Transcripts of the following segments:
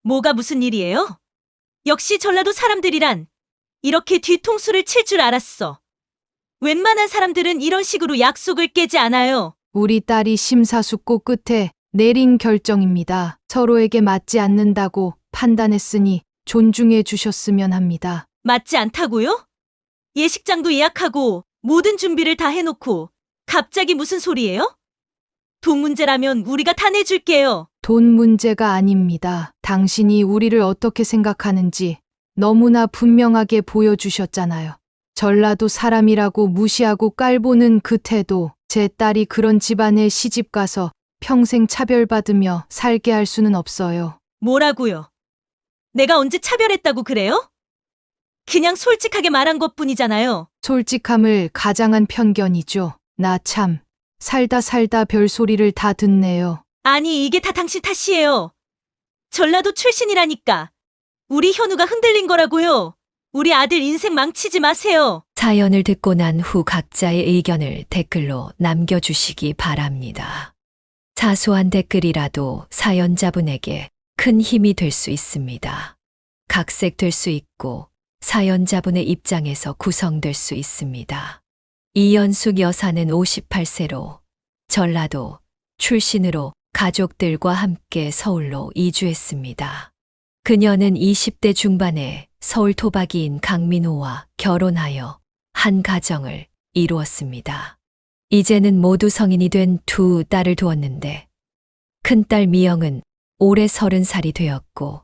뭐가 무슨 일이에요? 역시 전라도 사람들이란 이렇게 뒤통수를 칠 줄 알았어. 웬만한 사람들은 이런 식으로 약속을 깨지 않아요. 우리 딸이 심사숙고 끝에 내린 결정입니다. 서로에게 맞지 않는다고 판단했으니 존중해 주셨으면 합니다. 맞지 않다고요? 예식장도 예약하고 모든 준비를 다 해놓고 갑자기 무슨 소리예요? 돈 문제라면 우리가 다 내줄게요. 돈 문제가 아닙니다. 당신이 우리를 어떻게 생각하는지 너무나 분명하게 보여주셨잖아요. 전라도 사람이라고 무시하고 깔보는 그 태도, 제 딸이 그런 집안에 시집가서 평생 차별받으며 살게 할 수는 없어요. 뭐라고요? 내가 언제 차별했다고 그래요? 그냥 솔직하게 말한 것뿐이잖아요. 솔직함을 가장한 편견이죠. 나 참 살다 별소리를 다 듣네요. 아니, 이게 다 당신 탓이에요. 전라도 출신이라니까. 우리 현우가 흔들린 거라고요. 우리 아들 인생 망치지 마세요. 사연을 듣고 난 후 각자의 의견을 댓글로 남겨주시기 바랍니다. 사소한 댓글이라도 사연자분에게 큰 힘이 될 수 있습니다. 각색될 수 있고 사연자분의 입장에서 구성될 수 있습니다. 이연숙 여사는 58세로 전라도 출신으로 가족들과 함께 서울로 이주했습니다. 그녀는 20대 중반에 서울 토박이인 강민호와 결혼하여 한 가정을 이루었습니다. 이제는 모두 성인이 된 두 딸을 두었는데 큰딸 미영은 올해 30살이 되었고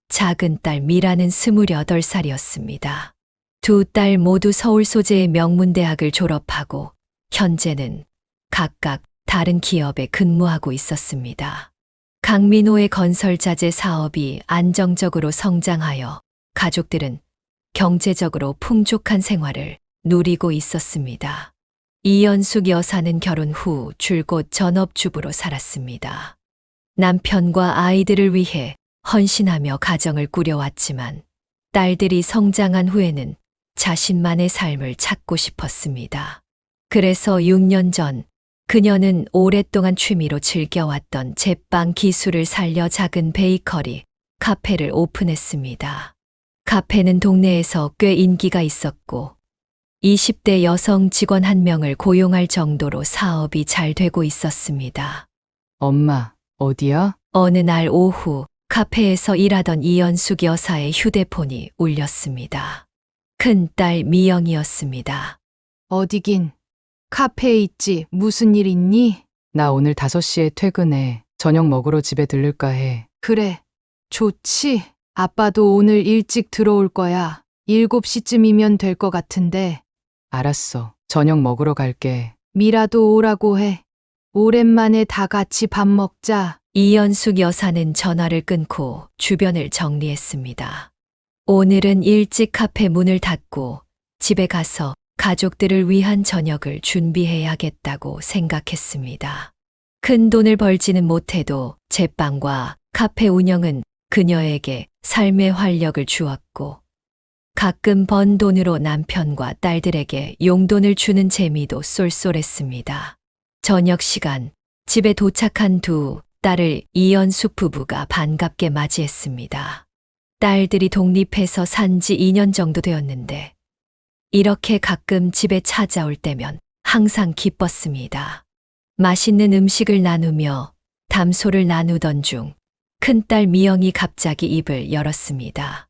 작은 딸 미라는 28살이었습니다. 두 딸 모두 서울 소재의 명문대학을 졸업하고 현재는 각각 다른 기업에 근무하고 있었습니다. 강민호의 건설자재 사업이 안정적으로 성장하여 가족들은 경제적으로 풍족한 생활을 누리고 있었습니다. 이연숙 여사는 결혼 후 줄곧 전업주부로 살았습니다. 남편과 아이들을 위해 헌신하며 가정을 꾸려왔지만 딸들이 성장한 후에는 자신만의 삶을 찾고 싶었습니다. 그래서 6년 전 그녀는 오랫동안 취미로 즐겨왔던 제빵 기술을 살려 작은 베이커리, 카페를 오픈했습니다. 카페는 동네에서 꽤 인기가 있었고 20대 여성 직원 1명을 고용할 정도로 사업이 잘 되고 있었습니다. 엄마, 어디야? 어느 날 오후 카페에서 일하던 이연숙 여사의 휴대폰이 울렸습니다. 큰딸 미영이었습니다. 어디긴. 카페에 있지. 무슨 일 있니? 나 오늘 5시에 퇴근해. 저녁 먹으러 집에 들를까 해. 그래. 좋지. 아빠도 오늘 일찍 들어올 거야. 7시쯤이면 될 것 같은데. 알았어. 저녁 먹으러 갈게. 미라도 오라고 해. 오랜만에 다 같이 밥 먹자. 이연숙 여사는 전화를 끊고 주변을 정리했습니다. 오늘은 일찍 카페 문을 닫고 집에 가서 가족들을 위한 저녁을 준비해야겠다고 생각했습니다. 큰 돈을 벌지는 못해도 제빵과 카페 운영은 그녀에게 삶의 활력을 주었고 가끔 번 돈으로 남편과 딸들에게 용돈을 주는 재미도 쏠쏠했습니다. 저녁 시간 집에 도착한 두 딸을 이연숙 부부가 반갑게 맞이했습니다. 딸들이 독립해서 산 지 2년 정도 되었는데 이렇게 가끔 집에 찾아올 때면 항상 기뻤습니다. 맛있는 음식을 나누며 담소를 나누던 중 큰딸 미영이 갑자기 입을 열었습니다.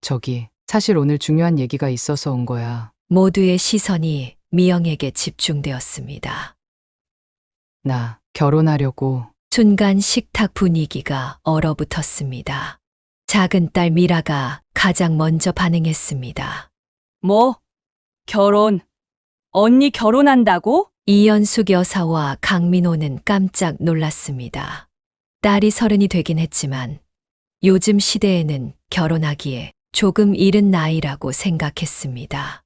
저기, 사실 오늘 중요한 얘기가 있어서 온 거야. 모두의 시선이 미영에게 집중되었습니다. 나 결혼하려고. 순간 식탁 분위기가 얼어붙었습니다. 작은 딸 미라가 가장 먼저 반응했습니다. 뭐? 결혼? 언니 결혼한다고? 이연숙 여사와 강민호는 깜짝 놀랐습니다. 딸이 30이 되긴 했지만 요즘 시대에는 결혼하기에 조금 이른 나이라고 생각했습니다.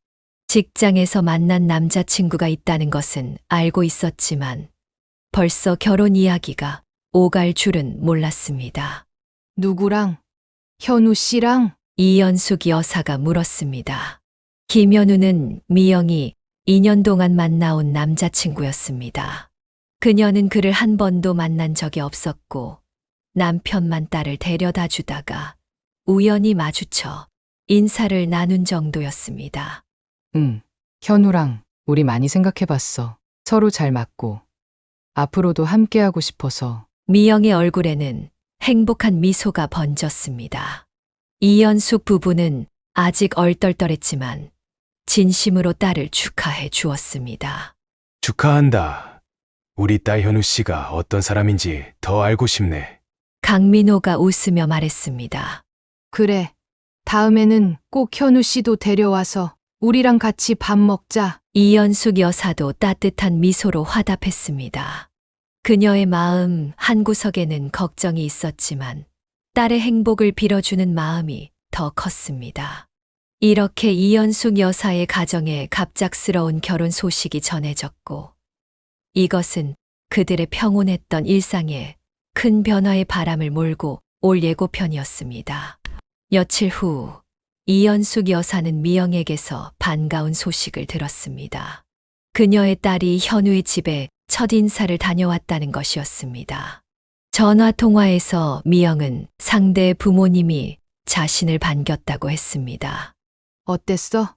직장에서 만난 남자친구가 있다는 것은 알고 있었지만 벌써 결혼 이야기가 오갈 줄은 몰랐습니다. 누구랑? 현우 씨랑? 이연숙 여사가 물었습니다. 김현우는 미영이 2년 동안 만나온 남자친구였습니다. 그녀는 그를 한 번도 만난 적이 없었고 남편만 딸을 데려다 주다가 우연히 마주쳐 인사를 나눈 정도였습니다. 응. 현우랑 우리 많이 생각해봤어. 서로 잘 맞고 앞으로도 함께하고 싶어서. 미영의 얼굴에는 행복한 미소가 번졌습니다. 이연숙 부부는 아직 얼떨떨했지만 진심으로 딸을 축하해 주었습니다. 축하한다. 우리 딸 현우 씨가 어떤 사람인지 더 알고 싶네. 강민호가 웃으며 말했습니다. 그래. 다음에는 꼭 현우 씨도 데려와서 우리랑 같이 밥 먹자. 이연숙 여사도 따뜻한 미소로 화답했습니다. 그녀의 마음 한구석에는 걱정이 있었지만 딸의 행복을 빌어주는 마음이 더 컸습니다. 이렇게 이연숙 여사의 가정에 갑작스러운 결혼 소식이 전해졌고 이것은 그들의 평온했던 일상에 큰 변화의 바람을 몰고 올 예고편이었습니다. 며칠 후 이연숙 여사는 미영에게서 반가운 소식을 들었습니다. 그녀의 딸이 현우의 집에 첫 인사를 다녀왔다는 것이었습니다. 전화 통화에서 미영은 상대의 부모님이 자신을 반겼다고 했습니다. 어땠어?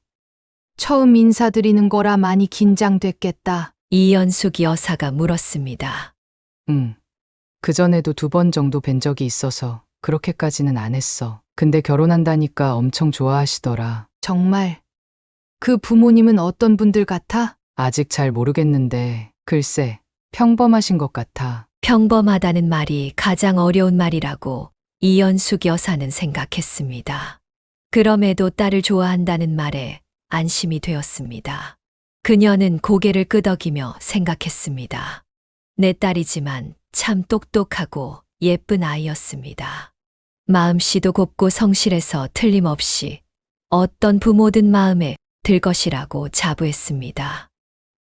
처음 인사드리는 거라 많이 긴장됐겠다. 이연숙 여사가 물었습니다. 응. 그전에도 2번 정도 뵌 적이 있어서 그렇게까지는 안 했어. 근데 결혼한다니까 엄청 좋아하시더라. 정말. 그 부모님은 어떤 분들 같아? 아직 잘 모르겠는데 글쎄 평범하신 것 같아. 평범하다는 말이 가장 어려운 말이라고 이연숙 여사는 생각했습니다. 그럼에도 딸을 좋아한다는 말에 안심이 되었습니다. 그녀는 고개를 끄덕이며 생각했습니다. 내 딸이지만 참 똑똑하고 예쁜 아이였습니다. 마음씨도 곱고 성실해서 틀림없이 어떤 부모든 마음에 들 것이라고 자부했습니다.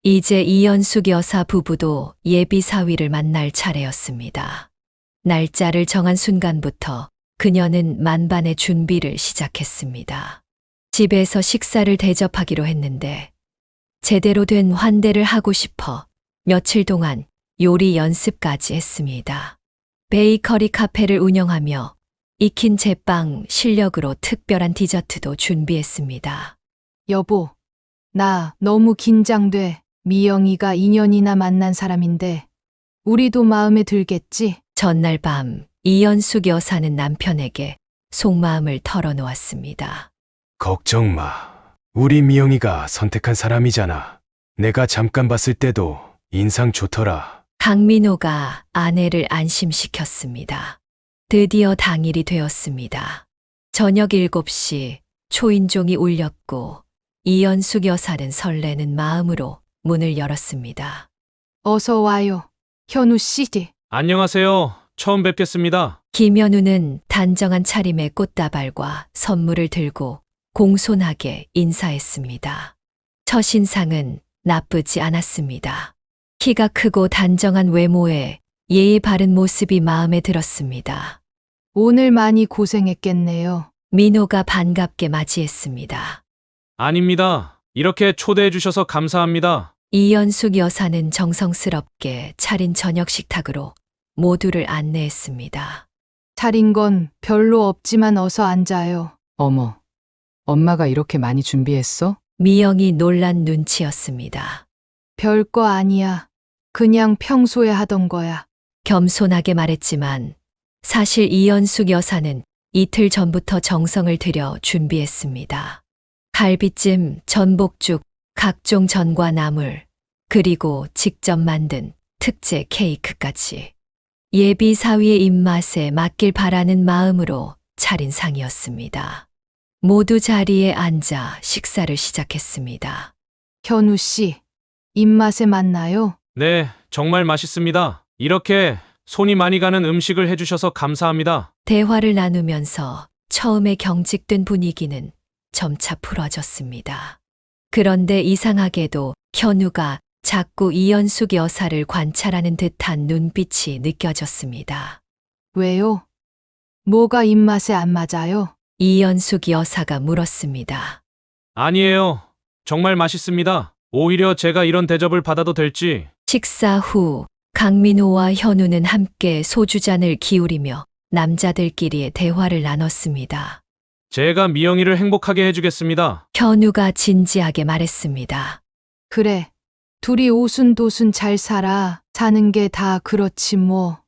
이제 이연숙 여사 부부도 예비 사위를 만날 차례였습니다. 날짜를 정한 순간부터 그녀는 만반의 준비를 시작했습니다. 집에서 식사를 대접하기로 했는데 제대로 된 환대를 하고 싶어 며칠 동안 요리 연습까지 했습니다. 베이커리 카페를 운영하며 익힌 제빵 실력으로 특별한 디저트도 준비했습니다. 여보, 나 너무 긴장돼. 미영이가 2년이나 만난 사람인데 우리도 마음에 들겠지? 전날 밤 이연숙 여사는 남편에게 속마음을 털어놓았습니다. 걱정 마. 우리 미영이가 선택한 사람이잖아. 내가 잠깐 봤을 때도 인상 좋더라. 강민호가 아내를 안심시켰습니다. 드디어 당일이 되었습니다. 저녁 7시 초인종이 울렸고 이연숙 여사는 설레는 마음으로 문을 열었습니다. 어서 와요. 현우 씨. 안녕하세요. 처음 뵙겠습니다. 김현우는 단정한 차림의 꽃다발과 선물을 들고 공손하게 인사했습니다. 첫인상은 나쁘지 않았습니다. 키가 크고 단정한 외모에 예의 바른 모습이 마음에 들었습니다. 오늘 많이 고생했겠네요. 민호가 반갑게 맞이했습니다. 아닙니다. 이렇게 초대해 주셔서 감사합니다. 이연숙 여사는 정성스럽게 차린 저녁 식탁으로 모두를 안내했습니다. 차린 건 별로 없지만 어서 앉아요. 어머. 엄마가 이렇게 많이 준비했어? 미영이 놀란 눈치였습니다. 별거 아니야. 그냥 평소에 하던 거야. 겸손하게 말했지만 사실 이연숙 여사는 이틀 전부터 정성을 들여 준비했습니다. 갈비찜, 전복죽, 각종 전과 나물, 그리고 직접 만든 특제 케이크까지. 예비 사위의 입맛에 맞길 바라는 마음으로 차린 상이었습니다. 모두 자리에 앉아 식사를 시작했습니다. 현우 씨, 입맛에 맞나요? 네, 정말 맛있습니다. 이렇게 손이 많이 가는 음식을 해주셔서 감사합니다. 대화를 나누면서 처음에 경직된 분위기는 점차 풀어졌습니다. 그런데 이상하게도 현우가 자꾸 이연숙 여사를 관찰하는 듯한 눈빛이 느껴졌습니다. 왜요? 뭐가 입맛에 안 맞아요? 이연숙 여사가 물었습니다. 아니에요. 정말 맛있습니다. 오히려 제가 이런 대접을 받아도 될지. 식사 후 강민호와 현우는 함께 소주잔을 기울이며 남자들끼리의 대화를 나눴습니다. 제가 미영이를 행복하게 해주겠습니다. 현우가 진지하게 말했습니다. 그래. 둘이 오순도순 잘 살아. 사는 게 다 그렇지 뭐.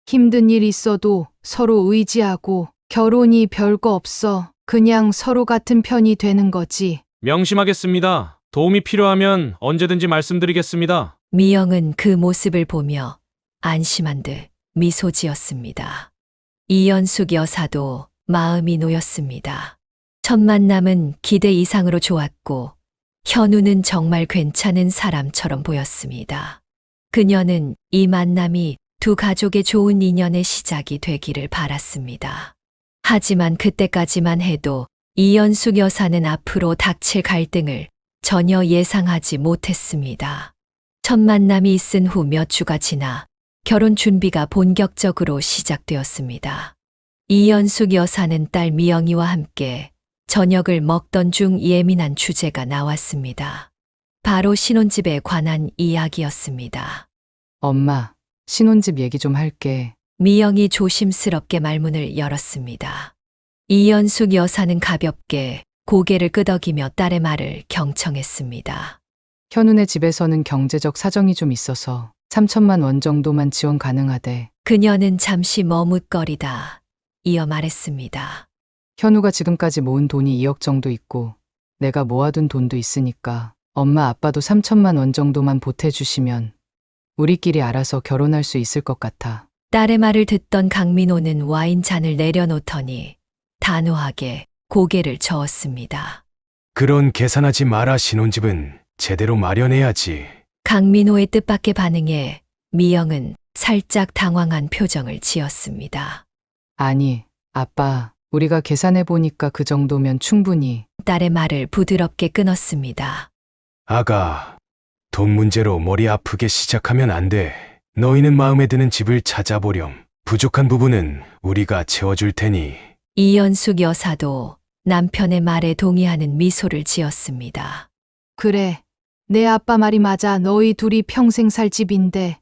힘든 일 있어도 서로 의지하고 결혼이 별거 없어. 그냥 서로 같은 편이 되는 거지. 명심하겠습니다. 도움이 필요하면 언제든지 말씀드리겠습니다. 미영은 그 모습을 보며 안심한 듯 미소 지었습니다. 이연숙 여사도 마음이 놓였습니다. 첫 만남은 기대 이상으로 좋았고 현우는 정말 괜찮은 사람처럼 보였습니다. 그녀는 이 만남이 두 가족의 좋은 인연의 시작이 되기를 바랐습니다. 하지만 그때까지만 해도 이연숙 여사는 앞으로 닥칠 갈등을 전혀 예상하지 못했습니다. 첫 만남이 있은 후 몇 주가 지나 결혼 준비가 본격적으로 시작되었습니다. 이연숙 여사는 딸 미영이와 함께 저녁을 먹던 중 예민한 주제가 나왔습니다. 바로 신혼집에 관한 이야기였습니다. 엄마, 신혼집 얘기 좀 할게. 미영이 조심스럽게 말문을 열었습니다. 이연숙 여사는 가볍게 고개를 끄덕이며 딸의 말을 경청했습니다. 현우네 집에서는 경제적 사정이 좀 있어서 3천만 원 정도만 지원 가능하대. 그녀는 잠시 머뭇거리다 이어 말했습니다. 현우가 지금까지 모은 돈이 2억 정도 있고 내가 모아둔 돈도 있으니까 엄마 아빠도 3천만 원 정도만 보태주시면 우리끼리 알아서 결혼할 수 있을 것 같아. 딸의 말을 듣던 강민호는 와인잔을 내려놓더니 단호하게 고개를 저었습니다. 그런 계산하지 마라. 신혼집은 제대로 마련해야지. 강민호의 뜻밖의 반응에 미영은 살짝 당황한 표정을 지었습니다. 아니, 아빠, 우리가 계산해보니까 그 정도면 충분히. 딸의 말을 부드럽게 끊었습니다. 아가, 돈 문제로 머리 아프게 시작하면 안 돼. 너희는 마음에 드는 집을 찾아보렴. 부족한 부분은 우리가 채워줄 테니. 이연숙 여사도 남편의 말에 동의하는 미소를 지었습니다. 그래. 내 아빠 말이 맞아. 너희 둘이 평생 살 집인데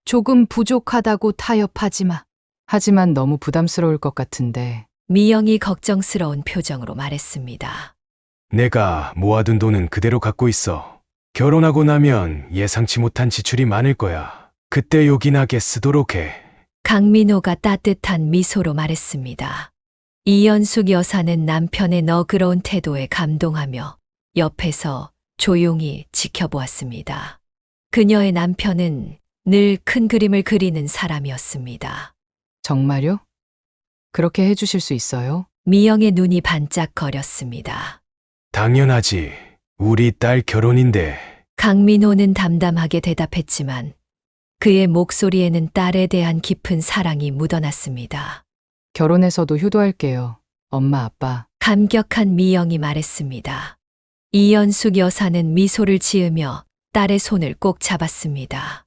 조금 부족하다고 타협하지 마. 하지만 너무 부담스러울 것 같은데. 미영이 걱정스러운 표정으로 말했습니다. 내가 모아둔 돈은 그대로 갖고 있어. 결혼하고 나면 예상치 못한 지출이 많을 거야. 그때 요긴하게 쓰도록 해. 강민호가 따뜻한 미소로 말했습니다. 이연숙 여사는 남편의 너그러운 태도에 감동하며 옆에서 조용히 지켜보았습니다. 그녀의 남편은 늘 큰 그림을 그리는 사람이었습니다. 정말요? 그렇게 해주실 수 있어요? 미영의 눈이 반짝거렸습니다. 당연하지. 우리 딸 결혼인데. 강민호는 담담하게 대답했지만 그의 목소리에는 딸에 대한 깊은 사랑이 묻어났습니다. 결혼해서도 효도할게요. 엄마, 아빠. 감격한 미영이 말했습니다. 이연숙 여사는 미소를 지으며 딸의 손을 꼭 잡았습니다.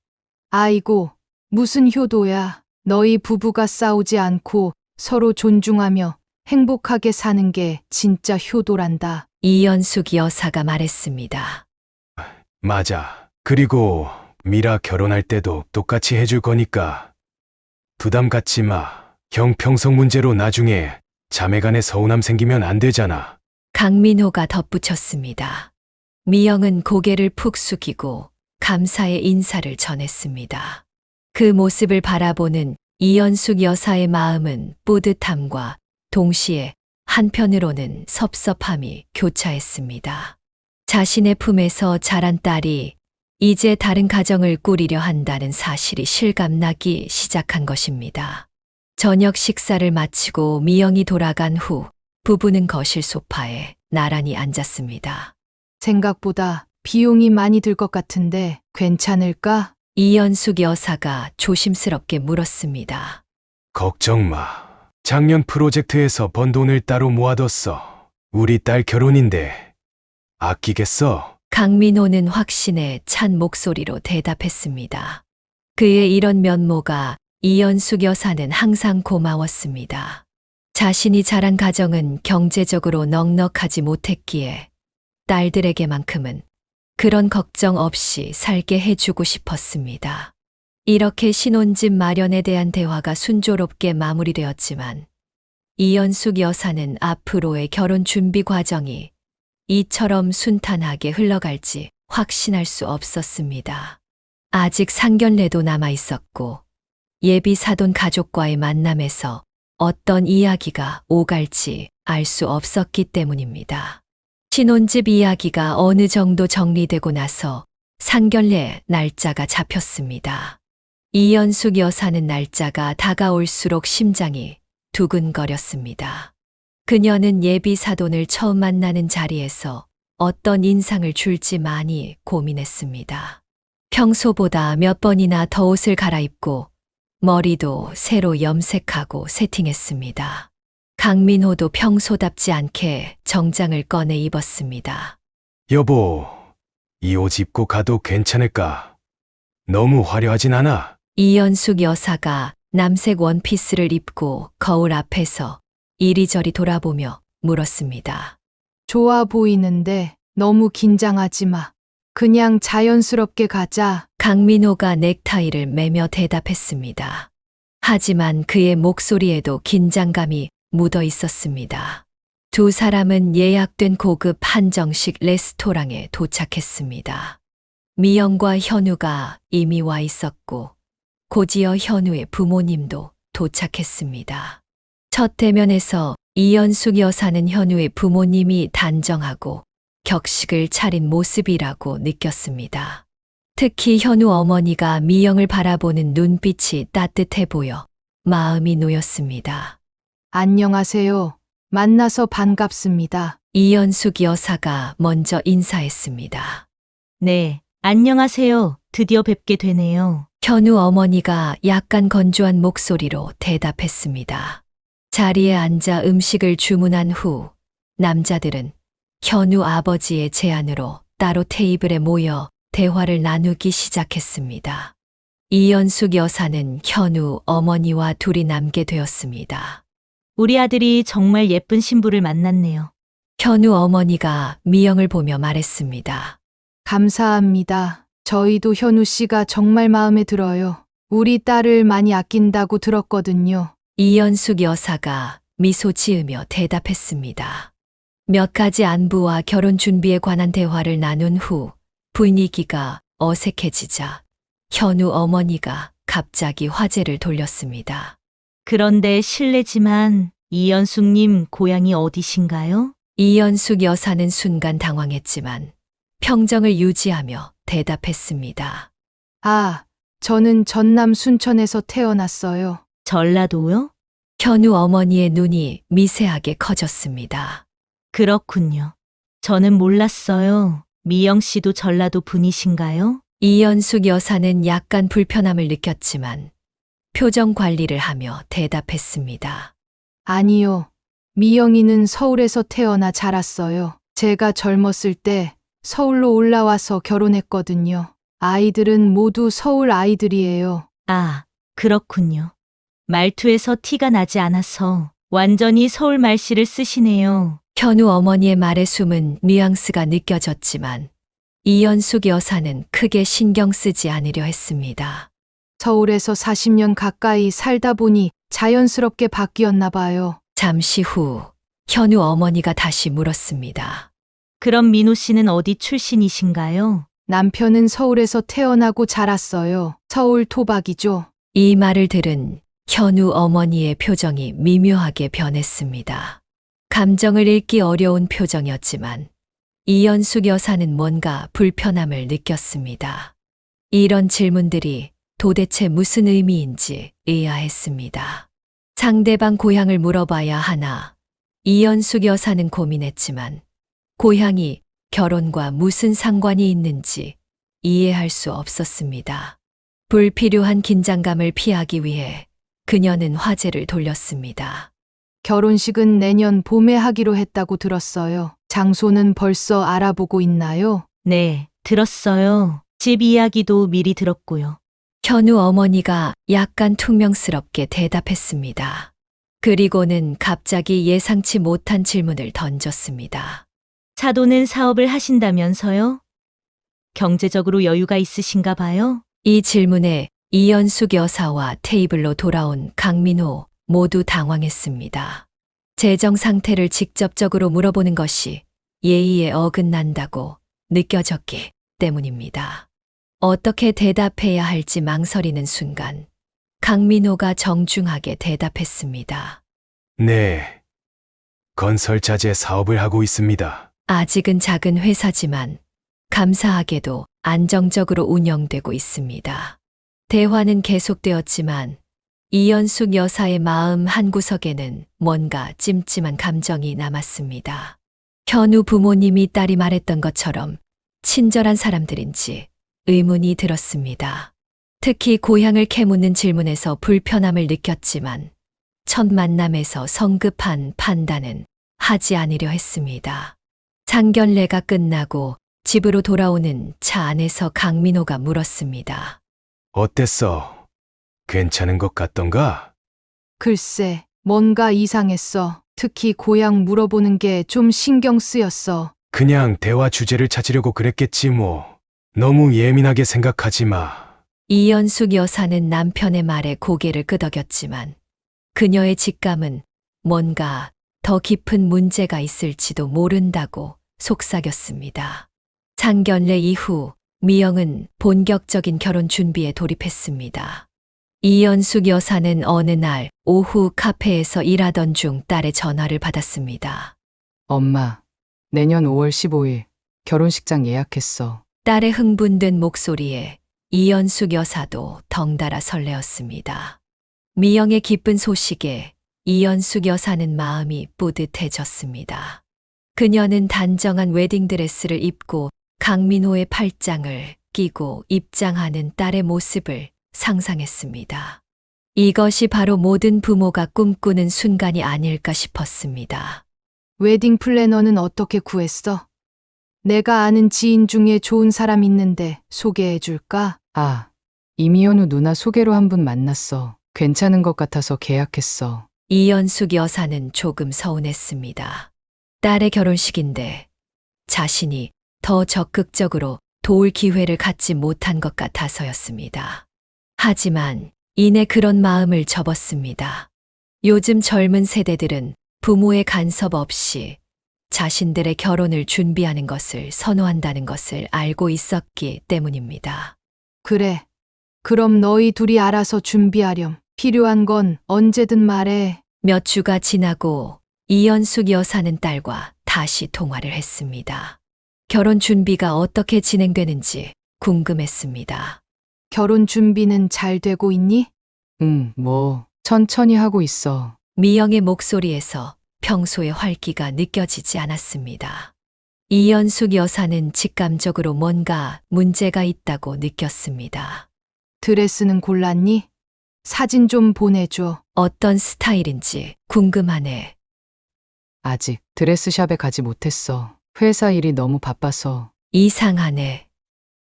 아이고, 무슨 효도야. 너희 부부가 싸우지 않고 서로 존중하며 행복하게 사는 게 진짜 효도란다. 이연숙 여사가 말했습니다. 맞아. 그리고 미라 결혼할 때도 똑같이 해줄 거니까 부담 갖지 마. 형평성 문제로 나중에 자매간에 서운함 생기면 안 되잖아. 강민호가 덧붙였습니다. 미영은 고개를 푹 숙이고 감사의 인사를 전했습니다. 그 모습을 바라보는 이연숙 여사의 마음은 뿌듯함과 동시에 한편으로는 섭섭함이 교차했습니다. 자신의 품에서 자란 딸이 이제 다른 가정을 꾸리려 한다는 사실이 실감나기 시작한 것입니다. 저녁 식사를 마치고 미영이 돌아간 후 부부는 거실 소파에 나란히 앉았습니다. 생각보다 비용이 많이 들 것 같은데 괜찮을까? 이연숙 여사가 조심스럽게 물었습니다. 걱정 마. 작년 프로젝트에서 번 돈을 따로 모아뒀어. 우리 딸 결혼인데 아끼겠어. 강민호는 확신에 찬 목소리로 대답했습니다. 그의 이런 면모가 이연숙 여사는 항상 고마웠습니다. 자신이 자란 가정은 경제적으로 넉넉하지 못했기에 딸들에게만큼은 그런 걱정 없이 살게 해주고 싶었습니다. 이렇게 신혼집 마련에 대한 대화가 순조롭게 마무리되었지만 이연숙 여사는 앞으로의 결혼 준비 과정이 이처럼 순탄하게 흘러갈지 확신할 수 없었습니다. 아직 상견례도 남아 있었고 예비 사돈 가족과의 만남에서 어떤 이야기가 오갈지 알 수 없었기 때문입니다. 신혼집 이야기가 어느 정도 정리되고 나서 상견례 날짜가 잡혔습니다. 이연숙 여사는 날짜가 다가올수록 심장이 두근거렸습니다. 그녀는 예비 사돈을 처음 만나는 자리에서 어떤 인상을 줄지 많이 고민했습니다. 평소보다 몇 번이나 더 옷을 갈아입고 머리도 새로 염색하고 세팅했습니다. 강민호도 평소답지 않게 정장을 꺼내 입었습니다. 여보, 이 옷 입고 가도 괜찮을까? 너무 화려하진 않아. 이연숙 여사가 남색 원피스를 입고 거울 앞에서 이리저리 돌아보며 물었습니다. 좋아 보이는데 너무 긴장하지 마. 그냥 자연스럽게 가자. 강민호가 넥타이를 매며 대답했습니다. 하지만 그의 목소리에도 긴장감이 묻어 있었습니다. 두 사람은 예약된 고급 한정식 레스토랑에 도착했습니다. 미영과 현우가 이미 와 있었고 곧이어 현우의 부모님도 도착했습니다. 첫 대면에서 이연숙 여사는 현우의 부모님이 단정하고 격식을 차린 모습이라고 느꼈습니다. 특히 현우 어머니가 미영을 바라보는 눈빛이 따뜻해 보여 마음이 놓였습니다. 안녕하세요. 만나서 반갑습니다. 이연숙 여사가 먼저 인사했습니다. 네, 안녕하세요. 드디어 뵙게 되네요. 현우 어머니가 약간 건조한 목소리로 대답했습니다. 자리에 앉아 음식을 주문한 후 남자들은 현우 아버지의 제안으로 따로 테이블에 모여 대화를 나누기 시작했습니다. 이연숙 여사는 현우 어머니와 둘이 남게 되었습니다. 우리 아들이 정말 예쁜 신부를 만났네요. 현우 어머니가 미영을 보며 말했습니다. 감사합니다. 저희도 현우 씨가 정말 마음에 들어요. 우리 딸을 많이 아낀다고 들었거든요. 이연숙 여사가 미소 지으며 대답했습니다. 몇 가지 안부와 결혼 준비에 관한 대화를 나눈 후 분위기가 어색해지자 현우 어머니가 갑자기 화제를 돌렸습니다. 그런데 실례지만 이연숙님 고향이 어디신가요? 이연숙 여사는 순간 당황했지만 평정을 유지하며 대답했습니다. 아, 저는 전남 순천에서 태어났어요. 전라도요? 현우 어머니의 눈이 미세하게 커졌습니다. 그렇군요. 저는 몰랐어요. 미영 씨도 전라도 분이신가요? 이연숙 여사는 약간 불편함을 느꼈지만 표정 관리를 하며 대답했습니다. 아니요. 미영이는 서울에서 태어나 자랐어요. 제가 젊었을 때 서울로 올라와서 결혼했거든요. 아이들은 모두 서울 아이들이에요. 아, 그렇군요. 말투에서 티가 나지 않아서 완전히 서울 말씨를 쓰시네요. 현우 어머니의 말에 숨은 뉘앙스가 느껴졌지만 이연숙 여사는 크게 신경 쓰지 않으려 했습니다. 서울에서 40년 가까이 살다 보니 자연스럽게 바뀌었나 봐요. 잠시 후 현우 어머니가 다시 물었습니다. 그럼 민호 씨는 어디 출신이신가요? 남편은 서울에서 태어나고 자랐어요. 서울 토박이죠. 이 말을 들은 현우 어머니의 표정이 미묘하게 변했습니다. 감정을 읽기 어려운 표정이었지만 이연숙 여사는 뭔가 불편함을 느꼈습니다. 이런 질문들이 도대체 무슨 의미인지 의아했습니다. 상대방 고향을 물어봐야 하나 이연숙 여사는 고민했지만 고향이 결혼과 무슨 상관이 있는지 이해할 수 없었습니다. 불필요한 긴장감을 피하기 위해 그녀는 화제를 돌렸습니다. 결혼식은 내년 봄에 하기로 했다고 들었어요. 장소는 벌써 알아보고 있나요? 네, 들었어요. 집 이야기도 미리 들었고요. 현우 어머니가 약간 퉁명스럽게 대답했습니다. 그리고는 갑자기 예상치 못한 질문을 던졌습니다. 사돈은 사업을 하신다면서요? 경제적으로 여유가 있으신가 봐요? 이 질문에 이연숙 여사와 테이블로 돌아온 강민호 모두 당황했습니다. 재정 상태를 직접적으로 물어보는 것이 예의에 어긋난다고 느껴졌기 때문입니다. 어떻게 대답해야 할지 망설이는 순간 강민호가 정중하게 대답했습니다. 네. 건설자재 사업을 하고 있습니다. 아직은 작은 회사지만 감사하게도 안정적으로 운영되고 있습니다. 대화는 계속되었지만 이연숙 여사의 마음 한구석에는 뭔가 찜찜한 감정이 남았습니다. 현우 부모님이 딸이 말했던 것처럼 친절한 사람들인지 의문이 들었습니다. 특히 고향을 캐묻는 질문에서 불편함을 느꼈지만 첫 만남에서 성급한 판단은 하지 않으려 했습니다. 상견례가 끝나고 집으로 돌아오는 차 안에서 강민호가 물었습니다. 어땠어? 괜찮은 것 같던가? 글쎄, 뭔가 이상했어. 특히 고향 물어보는 게 좀 신경 쓰였어. 그냥 대화 주제를 찾으려고 그랬겠지 뭐. 너무 예민하게 생각하지 마. 이연숙 여사는 남편의 말에 고개를 끄덕였지만 그녀의 직감은 뭔가 더 깊은 문제가 있을지도 모른다고 속삭였습니다. 상견례 이후 미영은 본격적인 결혼 준비에 돌입했습니다. 이연숙 여사는 어느 날 오후 카페에서 일하던 중 딸의 전화를 받았습니다. 엄마, 내년 5월 15일 결혼식장 예약했어. 딸의 흥분된 목소리에 이연숙 여사도 덩달아 설레었습니다. 미영의 기쁜 소식에 이연숙 여사는 마음이 뿌듯해졌습니다. 그녀는 단정한 웨딩드레스를 입고 강민호의 팔짱을 끼고 입장하는 딸의 모습을 상상했습니다. 이것이 바로 모든 부모가 꿈꾸는 순간이 아닐까 싶었습니다. 웨딩 플래너는 어떻게 구했어? 내가 아는 지인 중에 좋은 사람 있는데 소개해 줄까? 아, 이미연우 누나 소개로 한 분 만났어. 괜찮은 것 같아서 계약했어. 이연숙 여사는 조금 서운했습니다. 딸의 결혼식인데 자신이 더 적극적으로 도울 기회를 갖지 못한 것 같아서였습니다. 하지만 이내 그런 마음을 접었습니다. 요즘 젊은 세대들은 부모의 간섭 없이 자신들의 결혼을 준비하는 것을 선호한다는 것을 알고 있었기 때문입니다. 그래. 그럼 너희 둘이 알아서 준비하렴. 필요한 건 언제든 말해. 몇 주가 지나고 이연숙 여사는 딸과 다시 통화를 했습니다. 결혼 준비가 어떻게 진행되는지 궁금했습니다. 결혼 준비는 잘 되고 있니? 응, 뭐, 천천히 하고 있어. 미영의 목소리에서 평소의 활기가 느껴지지 않았습니다. 이연숙 여사는 직감적으로 뭔가 문제가 있다고 느꼈습니다. 드레스는 골랐니? 사진 좀 보내줘. 어떤 스타일인지 궁금하네. 아직 드레스샵에 가지 못했어. 회사 일이 너무 바빠서. 이상하네.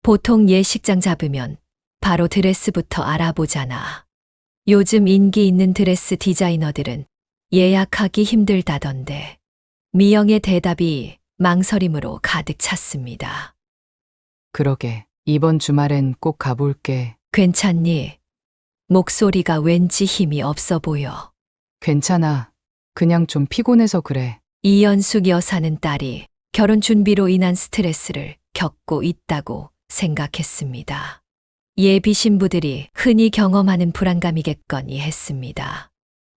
보통 예식장 잡으면 바로 드레스부터 알아보잖아. 요즘 인기 있는 드레스 디자이너들은 예약하기 힘들다던데. 미영의 대답이 망설임으로 가득 찼습니다. 그러게. 이번 주말엔 꼭 가볼게. 괜찮니? 목소리가 왠지 힘이 없어 보여. 괜찮아. 그냥 좀 피곤해서 그래. 이연숙 여사는 딸이 결혼 준비로 인한 스트레스를 겪고 있다고 생각했습니다. 예비 신부들이 흔히 경험하는 불안감이겠거니 했습니다.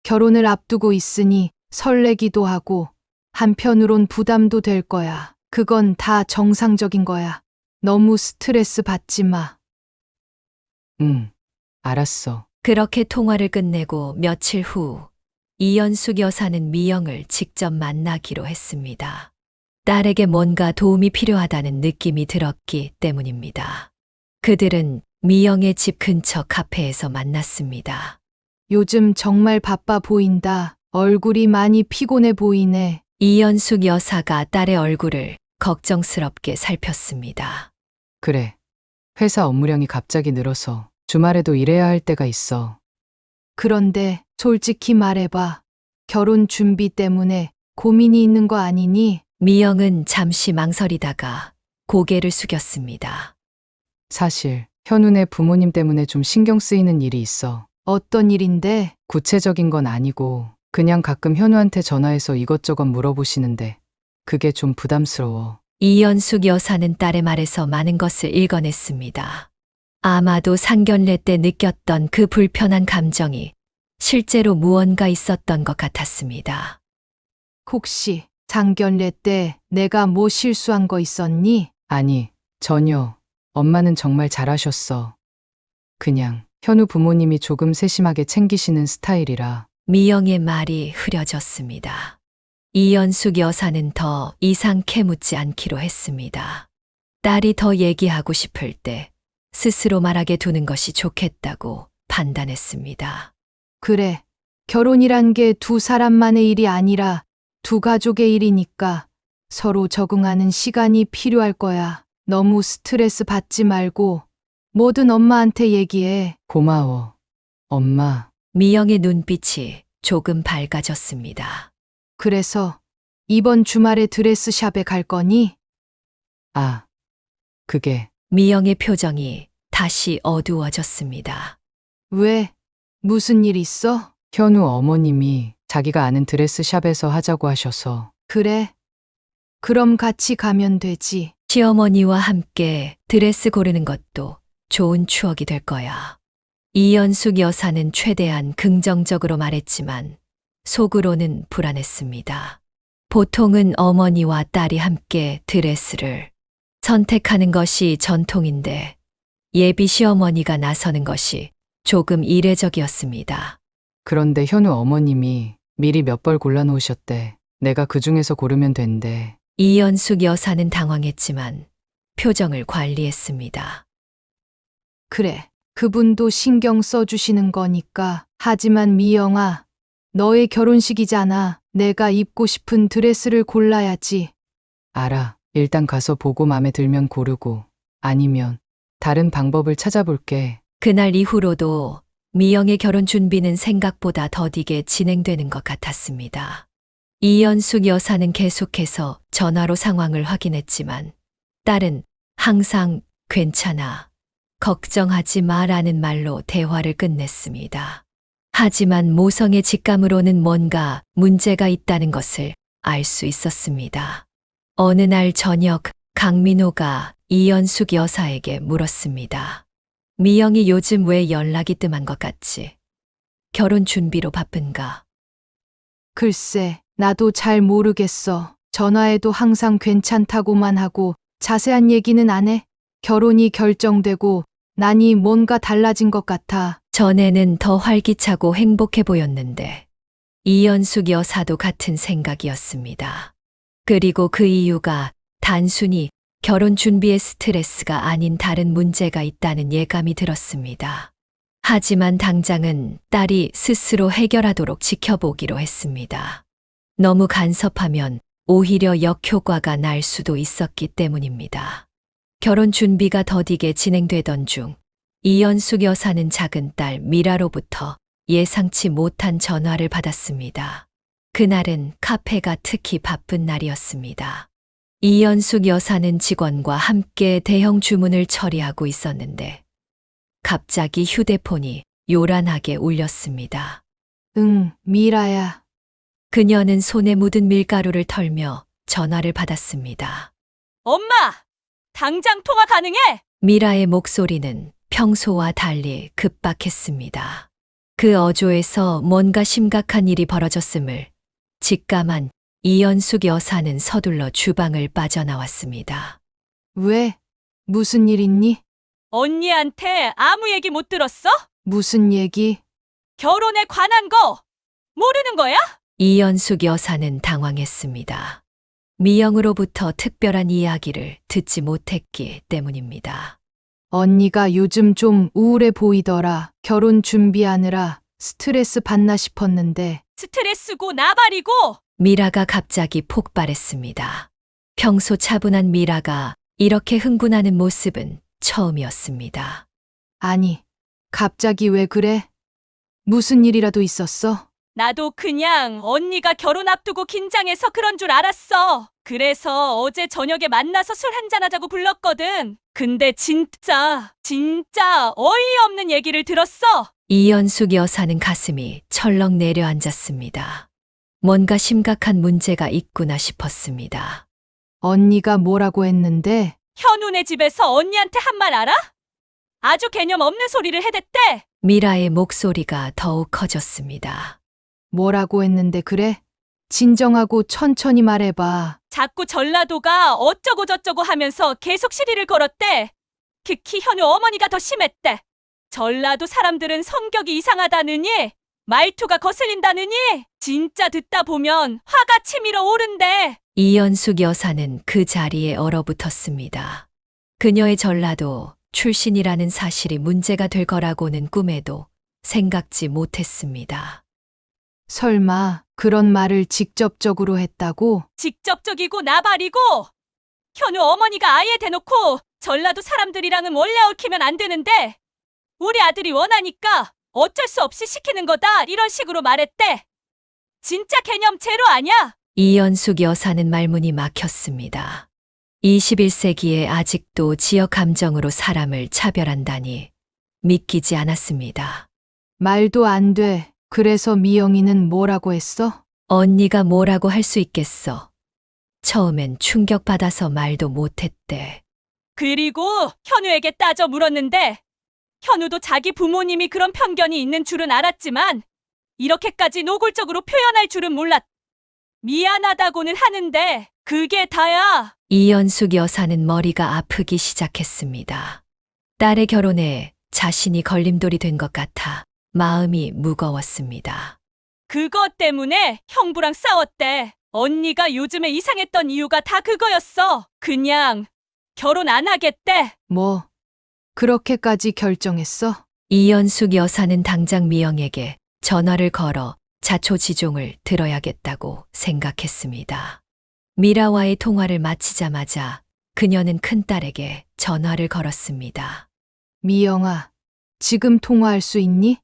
결혼을 앞두고 있으니 설레기도 하고 한편으론 부담도 될 거야. 그건 다 정상적인 거야. 너무 스트레스 받지 마. 응, 알았어. 그렇게 통화를 끝내고 며칠 후 이연숙 여사는 미영을 직접 만나기로 했습니다. 딸에게 뭔가 도움이 필요하다는 느낌이 들었기 때문입니다. 그들은 미영의 집 근처 카페에서 만났습니다. 요즘 정말 바빠 보인다. 얼굴이 많이 피곤해 보이네. 이연숙 여사가 딸의 얼굴을 걱정스럽게 살폈습니다. 그래. 회사 업무량이 갑자기 늘어서 주말에도 일해야 할 때가 있어. 그런데 솔직히 말해봐. 결혼 준비 때문에 고민이 있는 거 아니니? 미영은 잠시 망설이다가 고개를 숙였습니다. 사실 현우네 부모님 때문에 좀 신경 쓰이는 일이 있어. 어떤 일인데? 구체적인 건 아니고 그냥 가끔 현우한테 전화해서 이것저것 물어보시는데 그게 좀 부담스러워. 이연숙 여사는 딸의 말에서 많은 것을 읽어냈습니다. 아마도 상견례 때 느꼈던 그 불편한 감정이 실제로 무언가 있었던 것 같았습니다. 혹시 상견례 때 내가 뭐 실수한 거 있었니? 아니, 전혀. 엄마는 정말 잘하셨어. 그냥 현우 부모님이 조금 세심하게 챙기시는 스타일이라. 미영의 말이 흐려졌습니다. 이연숙 여사는 더 이상 캐묻지 않기로 했습니다. 딸이 더 얘기하고 싶을 때 스스로 말하게 두는 것이 좋겠다고 판단했습니다. 그래. 결혼이란 게 두 사람만의 일이 아니라 두 가족의 일이니까 서로 적응하는 시간이 필요할 거야. 너무 스트레스 받지 말고 뭐든 엄마한테 얘기해. 고마워. 엄마, 미영의 눈빛이 조금 밝아졌습니다. 그래서 이번 주말에 드레스샵에 갈 거니? 아, 그게 미영의 표정이 다시 어두워졌습니다. 왜? 무슨 일 있어? 현우 어머님이 자기가 아는 드레스샵에서 하자고 하셔서. 그래. 그럼 같이 가면 되지. 시어머니와 함께 드레스 고르는 것도 좋은 추억이 될 거야. 이연숙 여사는 최대한 긍정적으로 말했지만 속으로는 불안했습니다. 보통은 어머니와 딸이 함께 드레스를 선택하는 것이 전통인데 예비 시어머니가 나서는 것이 조금 이례적이었습니다. 그런데 현우 어머님이 미리 몇 벌 골라놓으셨대. 내가 그 중에서 고르면 된대. 이연숙 여사는 당황했지만 표정을 관리했습니다. 그래. 그분도 신경 써주시는 거니까. 하지만 미영아, 너의 결혼식이잖아. 내가 입고 싶은 드레스를 골라야지. 알아. 일단 가서 보고 맘에 들면 고르고 아니면 다른 방법을 찾아볼게. 그날 이후로도 미영의 결혼 준비는 생각보다 더디게 진행되는 것 같았습니다. 이연숙 여사는 계속해서 전화로 상황을 확인했지만 딸은 항상 괜찮아, 걱정하지 마라는 말로 대화를 끝냈습니다. 하지만 모성의 직감으로는 뭔가 문제가 있다는 것을 알 수 있었습니다. 어느 날 저녁 강민호가 이연숙 여사에게 물었습니다. 미영이 요즘 왜 연락이 뜸한 것 같지? 결혼 준비로 바쁜가? 글쎄, 나도 잘 모르겠어. 전화해도 항상 괜찮다고만 하고 자세한 얘기는 안 해. 결혼이 결정되고 나니 뭔가 달라진 것 같아. 전에는 더 활기차고 행복해 보였는데 이연숙 여사도 같은 생각이었습니다. 그리고 그 이유가 단순히 결혼 준비의 스트레스가 아닌 다른 문제가 있다는 예감이 들었습니다. 하지만 당장은 딸이 스스로 해결하도록 지켜보기로 했습니다. 너무 간섭하면 오히려 역효과가 날 수도 있었기 때문입니다. 결혼 준비가 더디게 진행되던 중 이연숙 여사는 작은 딸 미라로부터 예상치 못한 전화를 받았습니다. 그날은 카페가 특히 바쁜 날이었습니다. 이연숙 여사는 직원과 함께 대형 주문을 처리하고 있었는데 갑자기 휴대폰이 요란하게 울렸습니다. 응, 미라야. 그녀는 손에 묻은 밀가루를 털며 전화를 받았습니다. 엄마! 당장 통화 가능해? 미라의 목소리는 평소와 달리 급박했습니다. 그 어조에서 뭔가 심각한 일이 벌어졌음을 직감한 이연숙 여사는 서둘러 주방을 빠져나왔습니다. 왜? 무슨 일 있니? 언니한테 아무 얘기 못 들었어? 무슨 얘기? 결혼에 관한 거 모르는 거야? 이연숙 여사는 당황했습니다. 미영으로부터 특별한 이야기를 듣지 못했기 때문입니다. 언니가 요즘 좀 우울해 보이더라. 결혼 준비하느라 스트레스 받나 싶었는데. 스트레스고 나발이고 미라가 갑자기 폭발했습니다. 평소 차분한 미라가 이렇게 흥분하는 모습은 처음이었습니다. 아니, 갑자기 왜 그래? 무슨 일이라도 있었어? 나도 그냥 언니가 결혼 앞두고 긴장해서 그런 줄 알았어. 그래서 어제 저녁에 만나서 술 한잔하자고 불렀거든. 근데 진짜 어이없는 얘기를 들었어. 이연숙 여사는 가슴이 철렁 내려앉았습니다. 뭔가 심각한 문제가 있구나 싶었습니다. 언니가 뭐라고 했는데? 현우네 집에서 언니한테 한 말 알아? 아주 개념 없는 소리를 해댔대. 미라의 목소리가 더욱 커졌습니다. 뭐라고 했는데 그래? 진정하고 천천히 말해봐. 자꾸 전라도가 어쩌고 저쩌고 하면서 계속 시비를 걸었대. 특히 현우 어머니가 더 심했대. 전라도 사람들은 성격이 이상하다느니, 말투가 거슬린다느니, 진짜 듣다 보면 화가 치밀어 오른대. 이연숙 여사는 그 자리에 얼어붙었습니다. 그녀의 전라도 출신이라는 사실이 문제가 될 거라고는 꿈에도 생각지 못했습니다. 설마 그런 말을 직접적으로 했다고? 직접적이고 나발이고, 현우 어머니가 아예 대놓고 전라도 사람들이랑은 원래 얽히면 안 되는데, 우리 아들이 원하니까 어쩔 수 없이 시키는 거다, 이런 식으로 말했대. 진짜 개념 제로 아냐? 이연숙 여사는 말문이 막혔습니다. 21세기에 아직도 지역 감정으로 사람을 차별한다니 믿기지 않았습니다. 말도 안 돼. 그래서 미영이는 뭐라고 했어? 언니가 뭐라고 할 수 있겠어. 처음엔 충격받아서 말도 못했대. 그리고 현우에게 따져 물었는데, 현우도 자기 부모님이 그런 편견이 있는 줄은 알았지만 이렇게까지 노골적으로 표현할 줄은 몰랐. 미안하다고는 하는데 그게 다야. 이연숙 여사는 머리가 아프기 시작했습니다. 딸의 결혼에 자신이 걸림돌이 된 것 같아 마음이 무거웠습니다. 그것 때문에 형부랑 싸웠대. 언니가 요즘에 이상했던 이유가 다 그거였어. 그냥 결혼 안 하겠대. 뭐, 그렇게까지 결정했어? 이연숙 여사는 당장 미영에게 전화를 걸어 자초지종을 들어야겠다고 생각했습니다. 미라와의 통화를 마치자마자 그녀는 큰딸에게 전화를 걸었습니다. 미영아, 지금 통화할 수 있니?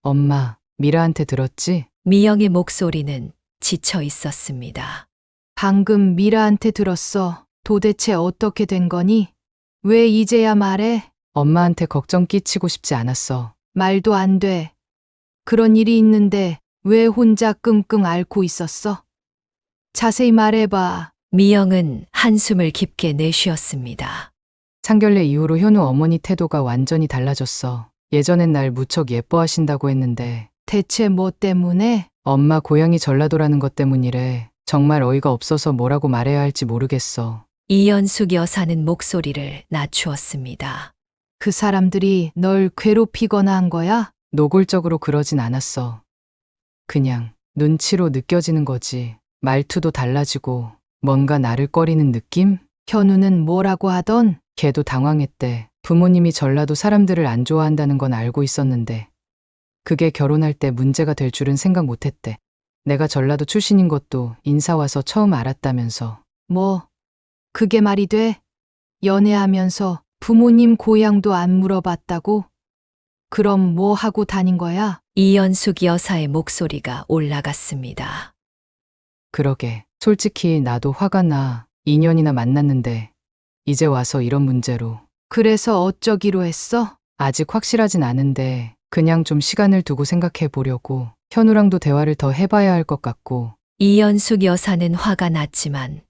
엄마, 미라한테 들었지? 미영의 목소리는 지쳐 있었습니다. 방금 미라한테 들었어. 도대체 어떻게 된 거니? 왜 이제야 말해? 엄마한테 걱정 끼치고 싶지 않았어. 말도 안 돼. 그런 일이 있는데 왜 혼자 끙끙 앓고 있었어? 자세히 말해봐. 미영은 한숨을 깊게 내쉬었습니다. 상견례 이후로 현우 어머니 태도가 완전히 달라졌어. 예전엔 날 무척 예뻐하신다고 했는데 대체 뭐 때문에? 엄마 고향이 전라도라는 것 때문이래. 정말 어이가 없어서 뭐라고 말해야 할지 모르겠어. 이연숙 여사는 목소리를 낮추었습니다. 그 사람들이 널 괴롭히거나 한 거야? 노골적으로 그러진 않았어. 그냥 눈치로 느껴지는 거지. 말투도 달라지고 뭔가 나를 꺼리는 느낌? 현우는 뭐라고 하던? 걔도 당황했대. 부모님이 전라도 사람들을 안 좋아한다는 건 알고 있었는데 그게 결혼할 때 문제가 될 줄은 생각 못했대. 내가 전라도 출신인 것도 인사 와서 처음 알았다면서. 뭐, 그게 말이 돼? 연애하면서 부모님 고향도 안 물어봤다고? 그럼 뭐 하고 다닌 거야? 이연숙 여사의 목소리가 올라갔습니다. 그러게. 솔직히 나도 화가 나. 2년이나 만났는데 이제 와서 이런 문제로. 그래서 어쩌기로 했어? 아직 확실하진 않은데 그냥 좀 시간을 두고 생각해 보려고. 현우랑도 대화를 더 해봐야 할 것 같고. 이연숙 여사는 화가 났지만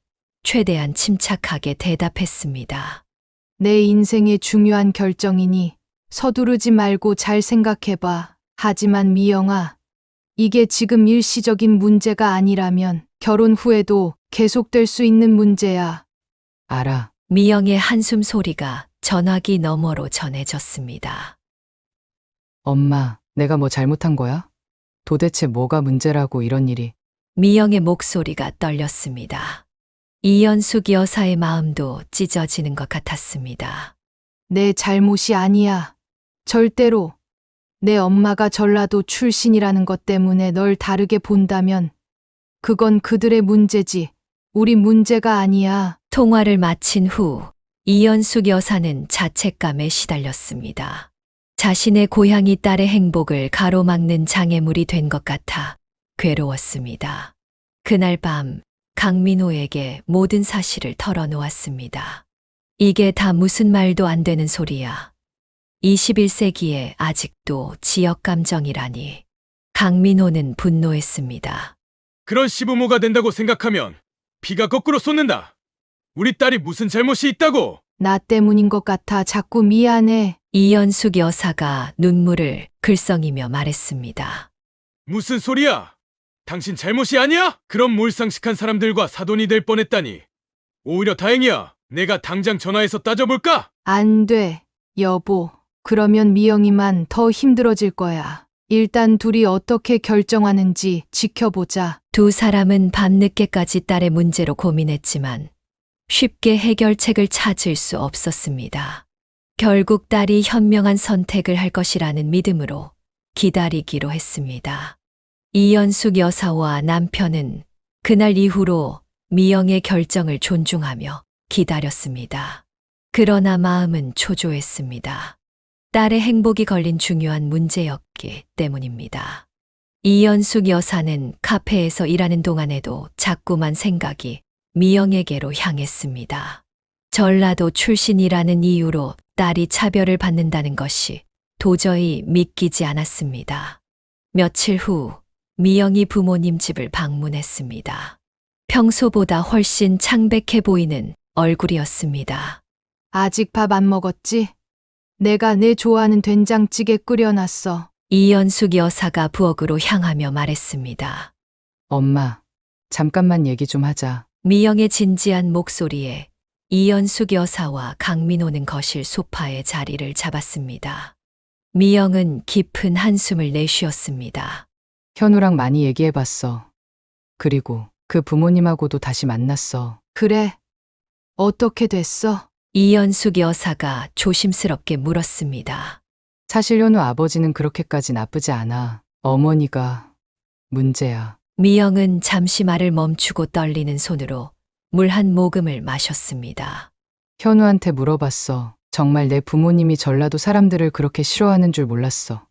최대한 침착하게 대답했습니다. 내 인생의 중요한 결정이니 서두르지 말고 잘 생각해봐. 하지만 미영아, 이게 지금 일시적인 문제가 아니라면 결혼 후에도 계속될 수 있는 문제야. 알아. 미영의 한숨 소리가 전화기 너머로 전해졌습니다. 엄마, 내가 뭐 잘못한 거야? 도대체 뭐가 문제라고 이런 일이. 미영의 목소리가 떨렸습니다. 이연숙 여사의 마음도 찢어지는 것 같았습니다. 내 잘못이 아니야. 절대로. 내 엄마가 전라도 출신이라는 것 때문에 널 다르게 본다면 그건 그들의 문제지. 우리 문제가 아니야. 통화를 마친 후 이연숙 여사는 자책감에 시달렸습니다. 자신의 고향이 딸의 행복을 가로막는 장애물이 된 것 같아 괴로웠습니다. 그날 밤 강민호에게 모든 사실을 털어놓았습니다. 이게 다 무슨 말도 안 되는 소리야. 21세기에 아직도 지역 감정이라니. 강민호는 분노했습니다. 그런 시부모가 된다고 생각하면 피가 거꾸로 솟는다. 우리 딸이 무슨 잘못이 있다고? 나 때문인 것 같아 자꾸 미안해. 이연숙 여사가 눈물을 글썽이며 말했습니다. 무슨 소리야? 당신 잘못이 아니야? 그런 몰상식한 사람들과 사돈이 될 뻔했다니. 오히려 다행이야. 내가 당장 전화해서 따져볼까? 안 돼, 여보. 그러면 미영이만 더 힘들어질 거야. 일단 둘이 어떻게 결정하는지 지켜보자. 두 사람은 밤늦게까지 딸의 문제로 고민했지만 쉽게 해결책을 찾을 수 없었습니다. 결국 딸이 현명한 선택을 할 것이라는 믿음으로 기다리기로 했습니다. 이연숙 여사와 남편은 그날 이후로 미영의 결정을 존중하며 기다렸습니다. 그러나 마음은 초조했습니다. 딸의 행복이 걸린 중요한 문제였기 때문입니다. 이연숙 여사는 카페에서 일하는 동안에도 자꾸만 생각이 미영에게로 향했습니다. 전라도 출신이라는 이유로 딸이 차별을 받는다는 것이 도저히 믿기지 않았습니다. 며칠 후 미영이 부모님 집을 방문했습니다. 평소보다 훨씬 창백해 보이는 얼굴이었습니다. 아직 밥 안 먹었지? 내가 내 좋아하는 된장찌개 끓여놨어. 이연숙 여사가 부엌으로 향하며 말했습니다. 엄마, 잠깐만 얘기 좀 하자. 미영의 진지한 목소리에 이연숙 여사와 강민호는 거실 소파에 자리를 잡았습니다. 미영은 깊은 한숨을 내쉬었습니다. 현우랑 많이 얘기해봤어. 그리고 그 부모님하고도 다시 만났어. 그래. 어떻게 됐어? 이연숙 여사가 조심스럽게 물었습니다. 사실 현우 아버지는 그렇게까지 나쁘지 않아. 어머니가 문제야. 미영은 잠시 말을 멈추고 떨리는 손으로 물 한 모금을 마셨습니다. 현우한테 물어봤어. 정말 내 부모님이 전라도 사람들을 그렇게 싫어하는 줄 몰랐어.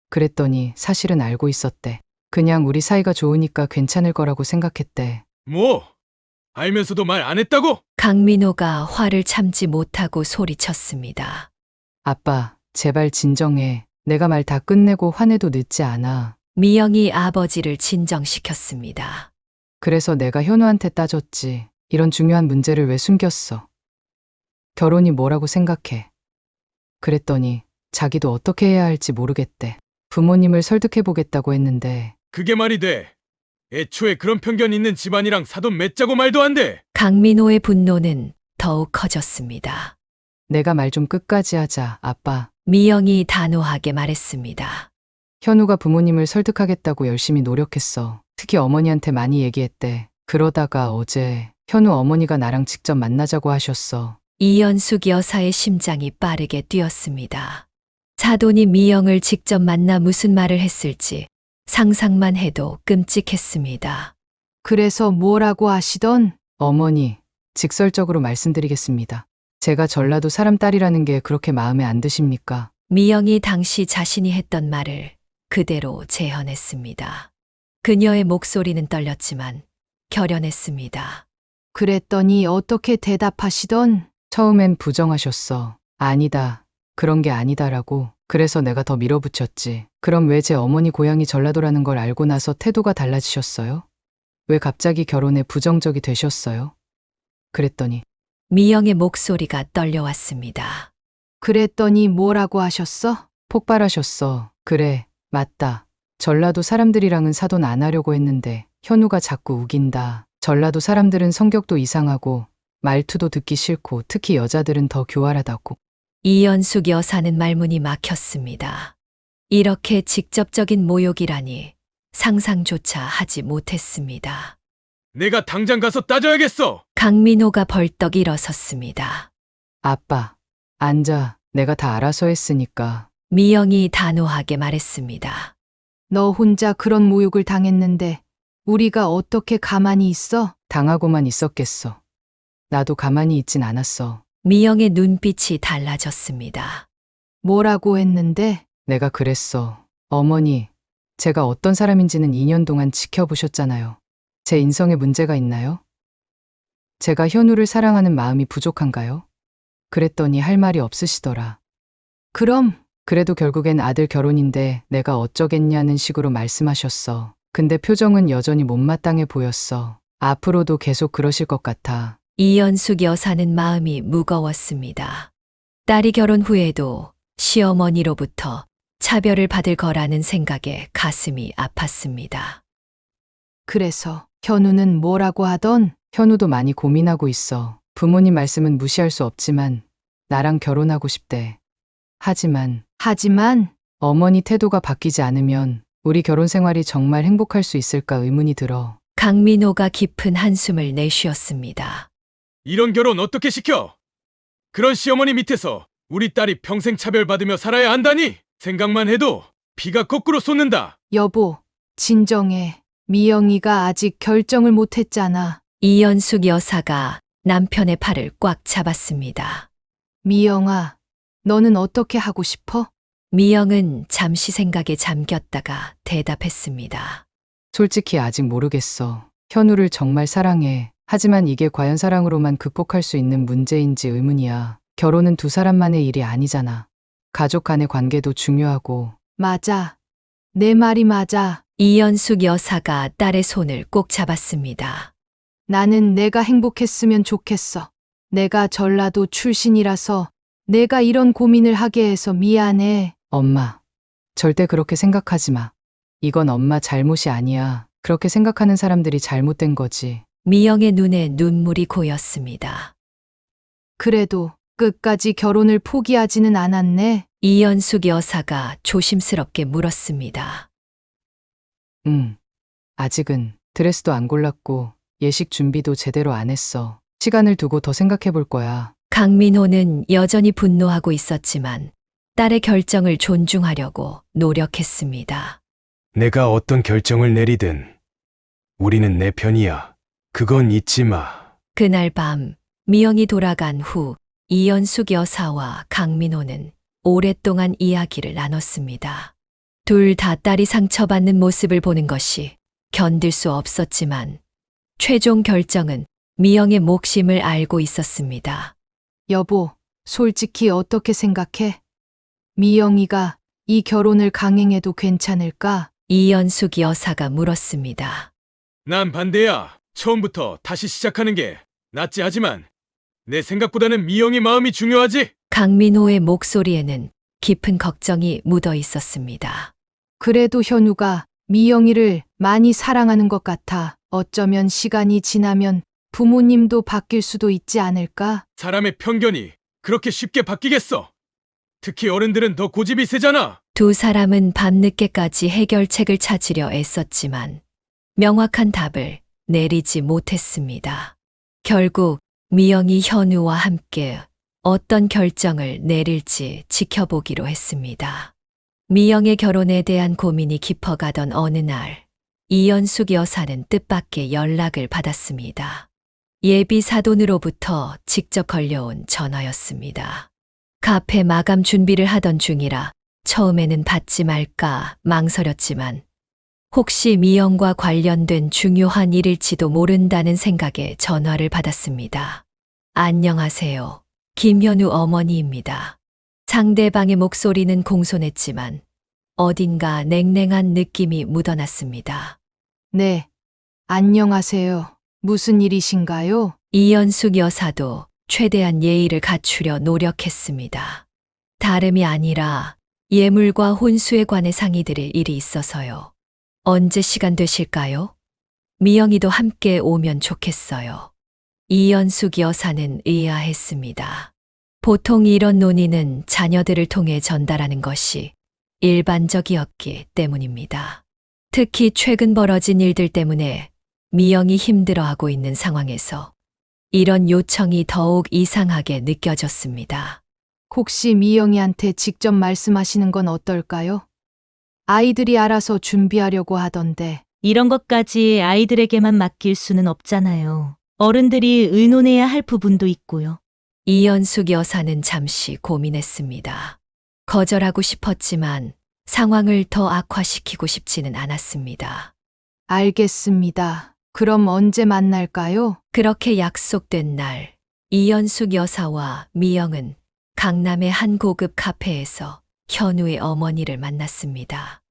그랬더니 사실은 알고 있었대. 그냥 우리 사이가 좋으니까 괜찮을 거라고 생각했대. 뭐? 알면서도 말 안 했다고? 강민호가 화를 참지 못하고 소리쳤습니다. 아빠, 제발 진정해. 내가 말 다 끝내고 화내도 늦지 않아. 미영이 아버지를 진정시켰습니다. 그래서 내가 현우한테 따졌지. 이런 중요한 문제를 왜 숨겼어? 결혼이 뭐라고 생각해? 그랬더니 자기도 어떻게 해야 할지 모르겠대. 부모님을 설득해보겠다고 했는데 그게 말이 돼. 애초에 그런 편견 있는 집안이랑 사돈 맺자고 말도 안 돼. 강민호의 분노는 더욱 커졌습니다. 내가 말 좀 끝까지 하자, 아빠. 미영이 단호하게 말했습니다. 현우가 부모님을 설득하겠다고 열심히 노력했어. 특히 어머니한테 많이 얘기했대. 그러다가 어제 현우 어머니가 나랑 직접 만나자고 하셨어. 이연숙 여사의 심장이 빠르게 뛰었습니다. 사돈이 미영을 직접 만나 무슨 말을 했을지 상상만 해도 끔찍했습니다. 그래서 뭐라고 하시던? 어머니, 직설적으로 말씀드리겠습니다. 제가 전라도 사람 딸이라는 게 그렇게 마음에 안 드십니까? 미영이 당시 자신이 했던 말을 그대로 재현했습니다. 그녀의 목소리는 떨렸지만 결연했습니다. 그랬더니 어떻게 대답하시던? 처음엔 부정하셨어. 아니다. 그런 게 아니다라고. 그래서 내가 더 밀어붙였지. 그럼 왜 제 어머니 고향이 전라도라는 걸 알고 나서 태도가 달라지셨어요? 왜 갑자기 결혼에 부정적이 되셨어요? 그랬더니 미영의 목소리가 떨려왔습니다. 그랬더니 뭐라고 하셨어? 폭발하셨어. 그래, 맞다. 전라도 사람들이랑은 사돈 안 하려고 했는데 현우가 자꾸 우긴다. 전라도 사람들은 성격도 이상하고 말투도 듣기 싫고 특히 여자들은 더 교활하다고. 이연숙 여사는 말문이 막혔습니다. 이렇게 직접적인 모욕이라니 상상조차 하지 못했습니다. 내가 당장 가서 따져야겠어. 강민호가 벌떡 일어섰습니다. 아빠, 앉아. 내가 다 알아서 했으니까. 미영이 단호하게 말했습니다. 너 혼자 그런 모욕을 당했는데 우리가 어떻게 가만히 있어? 당하고만 있었겠어. 나도 가만히 있진 않았어. 미영의 눈빛이 달라졌습니다. 뭐라고 했는데? 내가 그랬어. 어머니, 제가 어떤 사람인지는 2년 동안 지켜보셨잖아요. 제 인성에 문제가 있나요? 제가 현우를 사랑하는 마음이 부족한가요? 그랬더니 할 말이 없으시더라. 그럼 그래도 결국엔 아들 결혼인데 내가 어쩌겠냐는 식으로 말씀하셨어. 근데 표정은 여전히 못마땅해 보였어. 앞으로도 계속 그러실 것 같아. 이연숙 여사는 마음이 무거웠습니다. 딸이 결혼 후에도 시어머니로부터 차별을 받을 거라는 생각에 가슴이 아팠습니다. 그래서 현우는 뭐라고 하던? 현우도 많이 고민하고 있어. 부모님 말씀은 무시할 수 없지만 나랑 결혼하고 싶대. 하지만 어머니 태도가 바뀌지 않으면 우리 결혼 생활이 정말 행복할 수 있을까 의문이 들어. 강민호가 깊은 한숨을 내쉬었습니다. 이런 결혼 어떻게 시켜? 그런 시어머니 밑에서 우리 딸이 평생 차별받으며 살아야 한다니? 생각만 해도 피가 거꾸로 솟는다. 여보, 진정해. 미영이가 아직 결정을 못했잖아. 이연숙 여사가 남편의 팔을 꽉 잡았습니다. 미영아, 너는 어떻게 하고 싶어? 미영은 잠시 생각에 잠겼다가 대답했습니다. 솔직히 아직 모르겠어. 현우를 정말 사랑해. 하지만 이게 과연 사랑으로만 극복할 수 있는 문제인지 의문이야. 결혼은 두 사람만의 일이 아니잖아. 가족 간의 관계도 중요하고. 맞아. 내 말이 맞아. 이연숙 여사가 딸의 손을 꼭 잡았습니다. 나는 내가 행복했으면 좋겠어. 내가 전라도 출신이라서 내가 이런 고민을 하게 해서 미안해. 엄마, 절대 그렇게 생각하지 마. 이건 엄마 잘못이 아니야. 그렇게 생각하는 사람들이 잘못된 거지. 미영의 눈에 눈물이 고였습니다. 그래도 끝까지 결혼을 포기하지는 않았네. 이연숙 여사가 조심스럽게 물었습니다. 아직은 드레스도 안 골랐고 예식 준비도 제대로 안 했어. 시간을 두고 더 생각해 볼 거야. 강민호는 여전히 분노하고 있었지만 딸의 결정을 존중하려고 노력했습니다. 내가 어떤 결정을 내리든 우리는 내 편이야. 그건 잊지 마. 그날 밤 미영이 돌아간 후 이연숙 여사와 강민호는 오랫동안 이야기를 나눴습니다. 둘 다 딸이 상처받는 모습을 보는 것이 견딜 수 없었지만 최종 결정은 미영의 몫임을 알고 있었습니다. 여보, 솔직히 어떻게 생각해? 미영이가 이 결혼을 강행해도 괜찮을까? 이연숙 여사가 물었습니다. 난 반대야. 처음부터 다시 시작하는 게 낫지. 하지만 내 생각보다는 미영의 마음이 중요하지. 강민호의 목소리에는 깊은 걱정이 묻어 있었습니다. 그래도 현우가 미영이를 많이 사랑하는 것 같아. 어쩌면 시간이 지나면 부모님도 바뀔 수도 있지 않을까? 사람의 편견이 그렇게 쉽게 바뀌겠어. 특히 어른들은 더 고집이 세잖아. 두 사람은 밤늦게까지 해결책을 찾으려 애썼지만 명확한 답을 내리지 못했습니다. 결국 미영이 현우와 함께 어떤 결정을 내릴지 지켜보기로 했습니다. 미영의 결혼에 대한 고민이 깊어가던 어느 날, 이연숙 여사는 뜻밖의 연락을 받았습니다. 예비 사돈으로부터 직접 걸려온 전화였습니다. 카페 마감 준비를 하던 중이라 처음에는 받지 말까 망설였지만 혹시 미영과 관련된 중요한 일일지도 모른다는 생각에 전화를 받았습니다. 안녕하세요. 김현우 어머니입니다. 상대방의 목소리는 공손했지만 어딘가 냉랭한 느낌이 묻어났습니다. 네. 안녕하세요. 무슨 일이신가요? 이연숙 여사도 최대한 예의를 갖추려 노력했습니다. 다름이 아니라 예물과 혼수에 관해 상의드릴 일이 있어서요. 언제 시간 되실까요? 미영이도 함께 오면 좋겠어요. 이연숙 여사는 의아했습니다. 보통 이런 논의는 자녀들을 통해 전달하는 것이 일반적이었기 때문입니다. 특히 최근 벌어진 일들 때문에 미영이 힘들어하고 있는 상황에서 이런 요청이 더욱 이상하게 느껴졌습니다. 혹시 미영이한테 직접 말씀하시는 건 어떨까요? 아이들이 알아서 준비하려고 하던데. 이런 것까지 아이들에게만 맡길 수는 없잖아요. 어른들이 의논해야 할 부분도 있고요. 이연숙 여사는 잠시 고민했습니다. 거절하고 싶었지만 상황을 더 악화시키고 싶지는 않았습니다. 알겠습니다. 그럼 언제 만날까요? 그렇게 약속된 날, 이연숙 여사와 미영은 강남의 한 고급 카페에서 현우의 어머니를 만났습니다.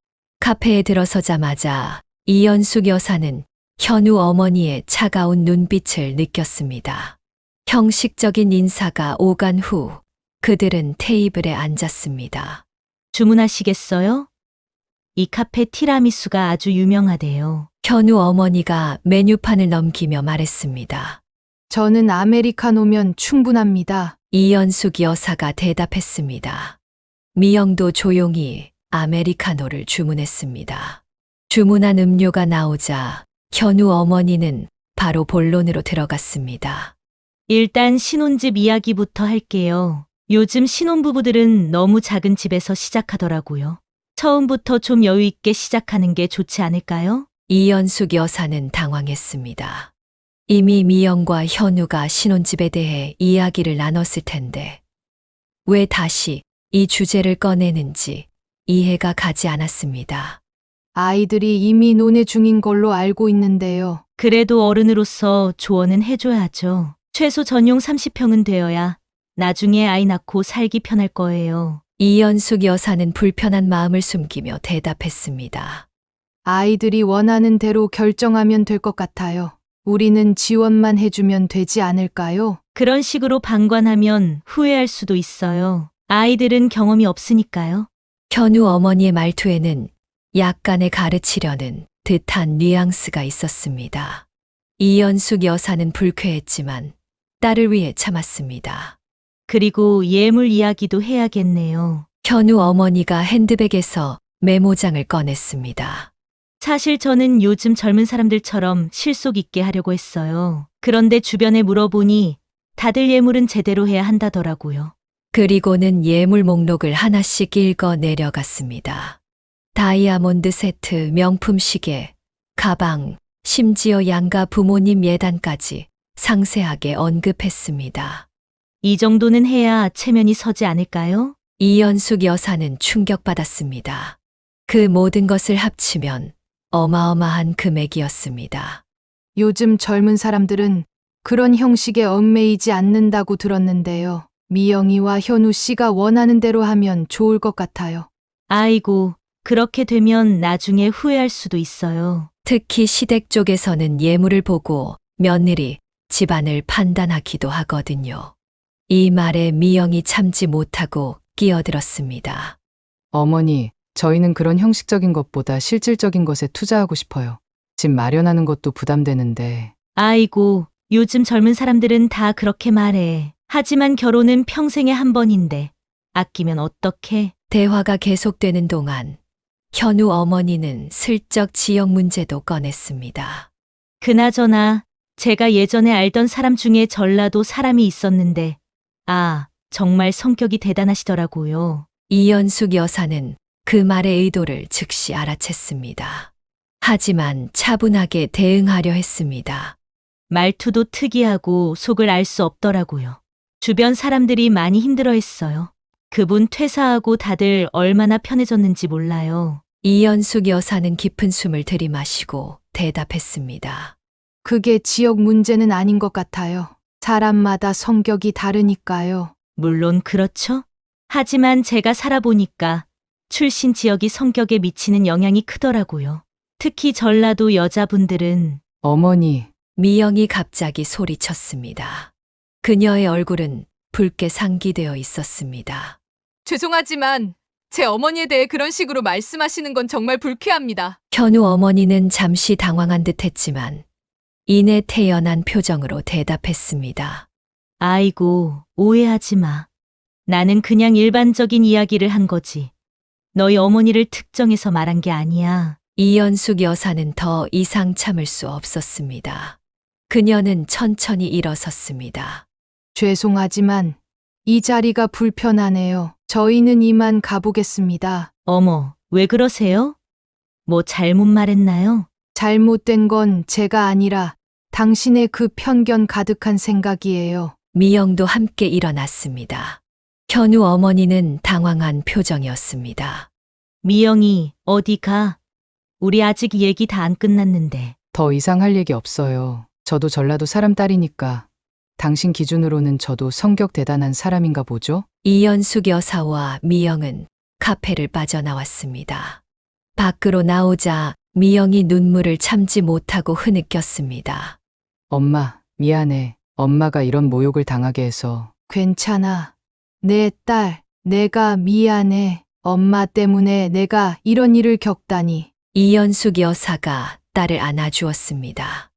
카페에 들어서자마자 이연숙 여사는 현우 어머니의 차가운 눈빛을 느꼈습니다. 형식적인 인사가 오간 후 그들은 테이블에 앉았습니다. 주문하시겠어요? 이 카페 티라미수가 아주 유명하대요. 현우 어머니가 메뉴판을 넘기며 말했습니다. 저는 아메리카노면 충분합니다. 이연숙 여사가 대답했습니다. 미영도 조용히 아메리카노를 주문했습니다. 주문한 음료가 나오자 현우 어머니는 바로 본론으로 들어갔습니다. 일단 신혼집 이야기부터 할게요. 요즘 신혼부부들은 너무 작은 집에서 시작하더라고요. 처음부터 좀 여유 있게 시작하는 게 좋지 않을까요? 이연숙 여사는 당황했습니다. 이미 미영과 현우가 신혼집에 대해 이야기를 나눴을 텐데 왜 다시 이 주제를 꺼내는지 이해가 가지 않았습니다. 아이들이 이미 논의 중인 걸로 알고 있는데요. 그래도 어른으로서 조언은 해줘야죠. 최소 전용 30평은 되어야 나중에 아이 낳고 살기 편할 거예요. 이연숙 여사는 불편한 마음을 숨기며 대답했습니다. 아이들이 원하는 대로 결정하면 될 것 같아요. 우리는 지원만 해주면 되지 않을까요? 그런 식으로 방관하면 후회할 수도 있어요. 아이들은 경험이 없으니까요. 현우 어머니의 말투에는 약간의 가르치려는 듯한 뉘앙스가 있었습니다. 이연숙 여사는 불쾌했지만 딸을 위해 참았습니다. 그리고 예물 이야기도 해야겠네요. 현우 어머니가 핸드백에서 메모장을 꺼냈습니다. 사실 저는 요즘 젊은 사람들처럼 실속 있게 하려고 했어요. 그런데 주변에 물어보니 다들 예물은 제대로 해야 한다더라고요. 그리고는 예물 목록을 하나씩 읽어 내려갔습니다. 다이아몬드 세트, 명품 시계, 가방, 심지어 양가 부모님 예단까지 상세하게 언급했습니다. 이 정도는 해야 체면이 서지 않을까요? 이연숙 여사는 충격받았습니다. 그 모든 것을 합치면 어마어마한 금액이었습니다. 요즘 젊은 사람들은 그런 형식에 얽매이지 않는다고 들었는데요. 미영이와 현우 씨가 원하는 대로 하면 좋을 것 같아요. 아이고, 그렇게 되면 나중에 후회할 수도 있어요. 특히 시댁 쪽에서는 예물을 보고 며느리, 집안을 판단하기도 하거든요. 이 말에 미영이 참지 못하고 끼어들었습니다. 어머니, 저희는 그런 형식적인 것보다 실질적인 것에 투자하고 싶어요. 집 마련하는 것도 부담되는데. 아이고, 요즘 젊은 사람들은 다 그렇게 말해. 하지만 결혼은 평생에 한 번인데 아끼면 어떡해? 대화가 계속되는 동안 현우 어머니는 슬쩍 지역 문제도 꺼냈습니다. 그나저나 제가 예전에 알던 사람 중에 전라도 사람이 있었는데 정말 성격이 대단하시더라고요. 이연숙 여사는 그 말의 의도를 즉시 알아챘습니다. 하지만 차분하게 대응하려 했습니다. 말투도 특이하고 속을 알 수 없더라고요. 주변 사람들이 많이 힘들어했어요. 그분 퇴사하고 다들 얼마나 편해졌는지 몰라요. 이연숙 여사는 깊은 숨을 들이마시고 대답했습니다. 그게 지역 문제는 아닌 것 같아요. 사람마다 성격이 다르니까요. 물론 그렇죠. 하지만 제가 살아보니까 출신 지역이 성격에 미치는 영향이 크더라고요. 특히 전라도 여자분들은 어머니, 미영이 갑자기 소리쳤습니다. 그녀의 얼굴은 붉게 상기되어 있었습니다. 죄송하지만 제 어머니에 대해 그런 식으로 말씀하시는 건 정말 불쾌합니다. 현우 어머니는 잠시 당황한 듯 했지만 이내 태연한 표정으로 대답했습니다. 아이고, 오해하지 마. 나는 그냥 일반적인 이야기를 한 거지. 너희 어머니를 특정해서 말한 게 아니야. 이연숙 여사는 더 이상 참을 수 없었습니다. 그녀는 천천히 일어섰습니다. 죄송하지만 이 자리가 불편하네요. 저희는 이만 가보겠습니다. 어머, 왜 그러세요? 뭐 잘못 말했나요? 잘못된 건 제가 아니라 당신의 그 편견 가득한 생각이에요. 미영도 함께 일어났습니다. 현우 어머니는 당황한 표정이었습니다. 미영이 어디 가? 우리 아직 얘기 다 안 끝났는데. 더 이상 할 얘기 없어요. 저도 전라도 사람 딸이니까 당신 기준으로는 저도 성격 대단한 사람인가 보죠? 이연숙 여사와 미영은 카페를 빠져나왔습니다. 밖으로 나오자 미영이 눈물을 참지 못하고 흐느꼈습니다. 엄마, 미안해. 엄마가 이런 모욕을 당하게 해서. 괜찮아. 내 딸, 내가 미안해. 엄마 때문에 내가 이런 일을 겪다니. 이연숙 여사가 딸을 안아주었습니다.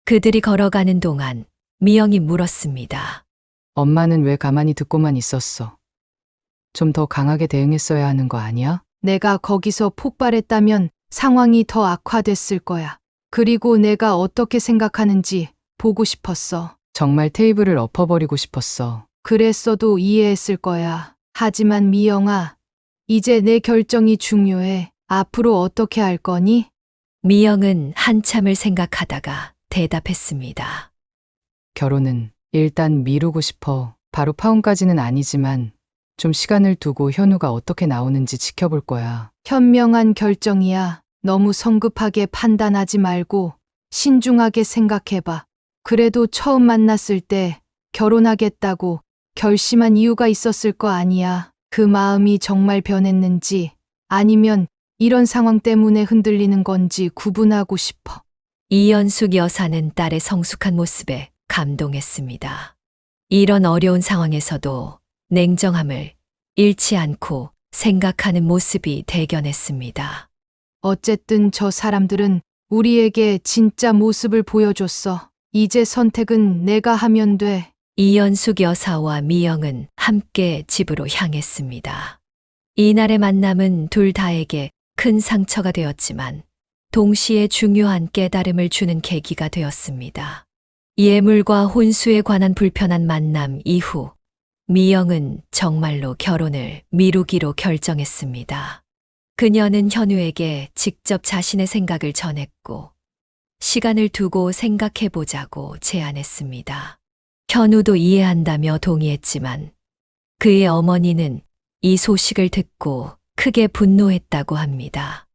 그들이 걸어가는 동안 미영이 물었습니다. 엄마는 왜 가만히 듣고만 있었어? 좀 더 강하게 대응했어야 하는 거 아니야? 내가 거기서 폭발했다면 상황이 더 악화됐을 거야. 그리고 내가 어떻게 생각하는지 보고 싶었어. 정말 테이블을 엎어버리고 싶었어. 그랬어도 이해했을 거야. 하지만 미영아, 이제 내 결정이 중요해. 앞으로 어떻게 할 거니? 미영은 한참을 생각하다가 대답했습니다. 결혼은 일단 미루고 싶어. 바로 파혼까지는 아니지만 좀 시간을 두고 현우가 어떻게 나오는지 지켜볼 거야. 현명한 결정이야. 너무 성급하게 판단하지 말고 신중하게 생각해봐. 그래도 처음 만났을 때 결혼하겠다고 결심한 이유가 있었을 거 아니야. 그 마음이 정말 변했는지 아니면 이런 상황 때문에 흔들리는 건지 구분하고 싶어. 이연숙 여사는 딸의 성숙한 모습에 감동했습니다. 이런 어려운 상황에서도 냉정함을 잃지 않고 생각하는 모습이 대견했습니다. 어쨌든 저 사람들은 우리에게 진짜 모습을 보여줬어. 이제 선택은 내가 하면 돼. 이연숙 여사와 미영은 함께 집으로 향했습니다. 이날의 만남은 둘 다에게 큰 상처가 되었지만 동시에 중요한 깨달음을 주는 계기가 되었습니다. 예물과 혼수에 관한 불편한 만남 이후 미영은 정말로 결혼을 미루기로 결정했습니다. 그녀는 현우에게 직접 자신의 생각을 전했고 시간을 두고 생각해보자고 제안했습니다. 현우도 이해한다며 동의했지만 그의 어머니는 이 소식을 듣고 크게 분노했다고 합니다.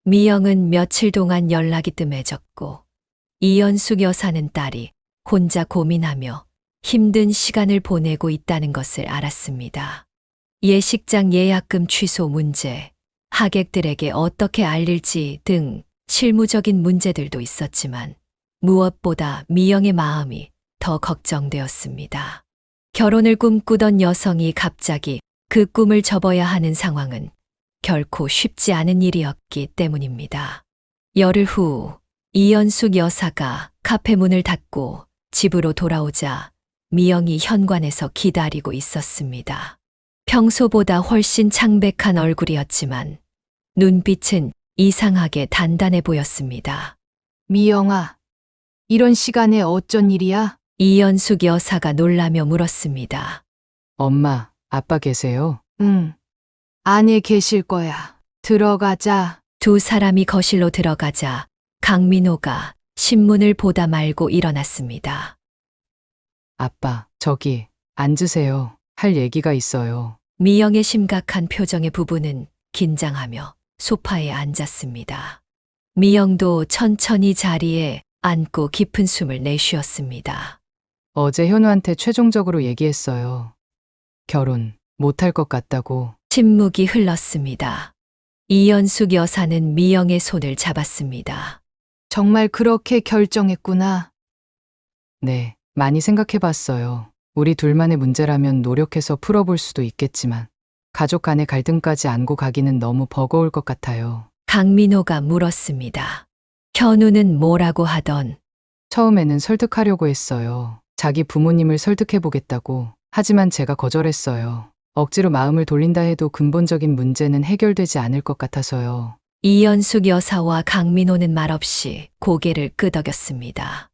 미영은 며칠 동안 연락이 뜸해졌고 이연숙 여사는 딸이 혼자 고민하며 힘든 시간을 보내고 있다는 것을 알았습니다. 예식장 예약금 취소 문제, 하객들에게 어떻게 알릴지 등 실무적인 문제들도 있었지만 무엇보다 미영의 마음이 더 걱정되었습니다. 결혼을 꿈꾸던 여성이 갑자기 그 꿈을 접어야 하는 상황은 결코 쉽지 않은 일이었기 때문입니다. 열흘 후 이연숙 여사가 카페 문을 닫고 집으로 돌아오자 미영이 현관에서 기다리고 있었습니다. 평소보다 훨씬 창백한 얼굴이었지만 눈빛은 이상하게 단단해 보였습니다. 미영아, 이런 시간에 어쩐 일이야? 이연숙 여사가 놀라며 물었습니다. 엄마, 아빠 계세요? 응. 안에 계실 거야. 들어가자. 두 사람이 거실로 들어가자 강민호가 신문을 보다 말고 일어났습니다. 아빠, 저기, 앉으세요. 할 얘기가 있어요. 미영의 심각한 표정의 부부는 긴장하며 소파에 앉았습니다. 미영도 천천히 자리에 앉고 깊은 숨을 내쉬었습니다. 어제 현우한테 최종적으로 얘기했어요. 결혼 못할 것 같다고. 침묵이 흘렀습니다. 이연숙 여사는 미영의 손을 잡았습니다. 정말 그렇게 결정했구나. 네, 많이 생각해 봤어요. 우리 둘만의 문제라면 노력해서 풀어볼 수도 있겠지만, 가족 간의 갈등까지 안고 가기는 너무 버거울 것 같아요. 강민호가 물었습니다. 현우는 뭐라고 하던 처음에는 설득하려고 했어요. 자기 부모님을 설득해 보겠다고. 하지만 제가 거절했어요. 억지로 마음을 돌린다 해도 근본적인 문제는 해결되지 않을 것 같아서요. 이연숙 여사와 강민호는 말없이 고개를 끄덕였습니다.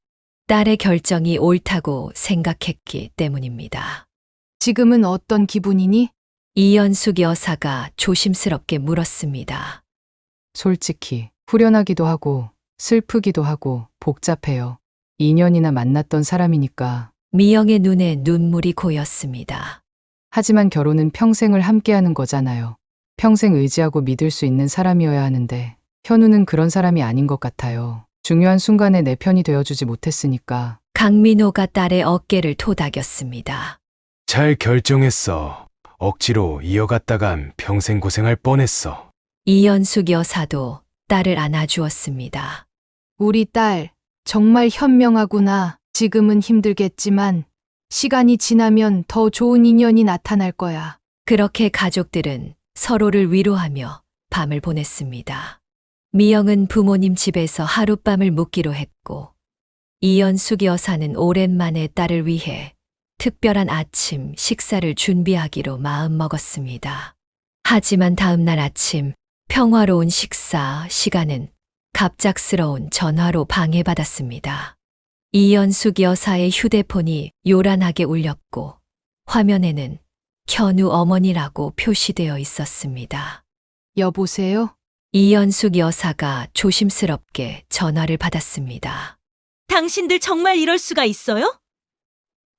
딸의 결정이 옳다고 생각했기 때문입니다. 지금은 어떤 기분이니? 이연숙 여사가 조심스럽게 물었습니다. 솔직히 후련하기도 하고 슬프기도 하고 복잡해요. 2년이나 만났던 사람이니까. 미영의 눈에 눈물이 고였습니다. 하지만 결혼은 평생을 함께하는 거잖아요. 평생 의지하고 믿을 수 있는 사람이어야 하는데 현우는 그런 사람이 아닌 것 같아요. 중요한 순간에 내 편이 되어주지 못했으니까. 강민호가 딸의 어깨를 토닥였습니다. 잘 결정했어. 억지로 이어갔다간 평생 고생할 뻔했어. 이연숙 여사도 딸을 안아주었습니다. 우리 딸, 정말 현명하구나. 지금은 힘들겠지만, 시간이 지나면 더 좋은 인연이 나타날 거야. 그렇게 가족들은 서로를 위로하며 밤을 보냈습니다. 미영은 부모님 집에서 하룻밤을 묵기로 했고, 이연숙 여사는 오랜만에 딸을 위해 특별한 아침 식사를 준비하기로 마음먹었습니다. 하지만 다음날 아침 평화로운 식사 시간은 갑작스러운 전화로 방해받았습니다. 이연숙 여사의 휴대폰이 요란하게 울렸고 화면에는 현우 어머니라고 표시되어 있었습니다. 여보세요? 이연숙 여사가 조심스럽게 전화를 받았습니다. 당신들 정말 이럴 수가 있어요?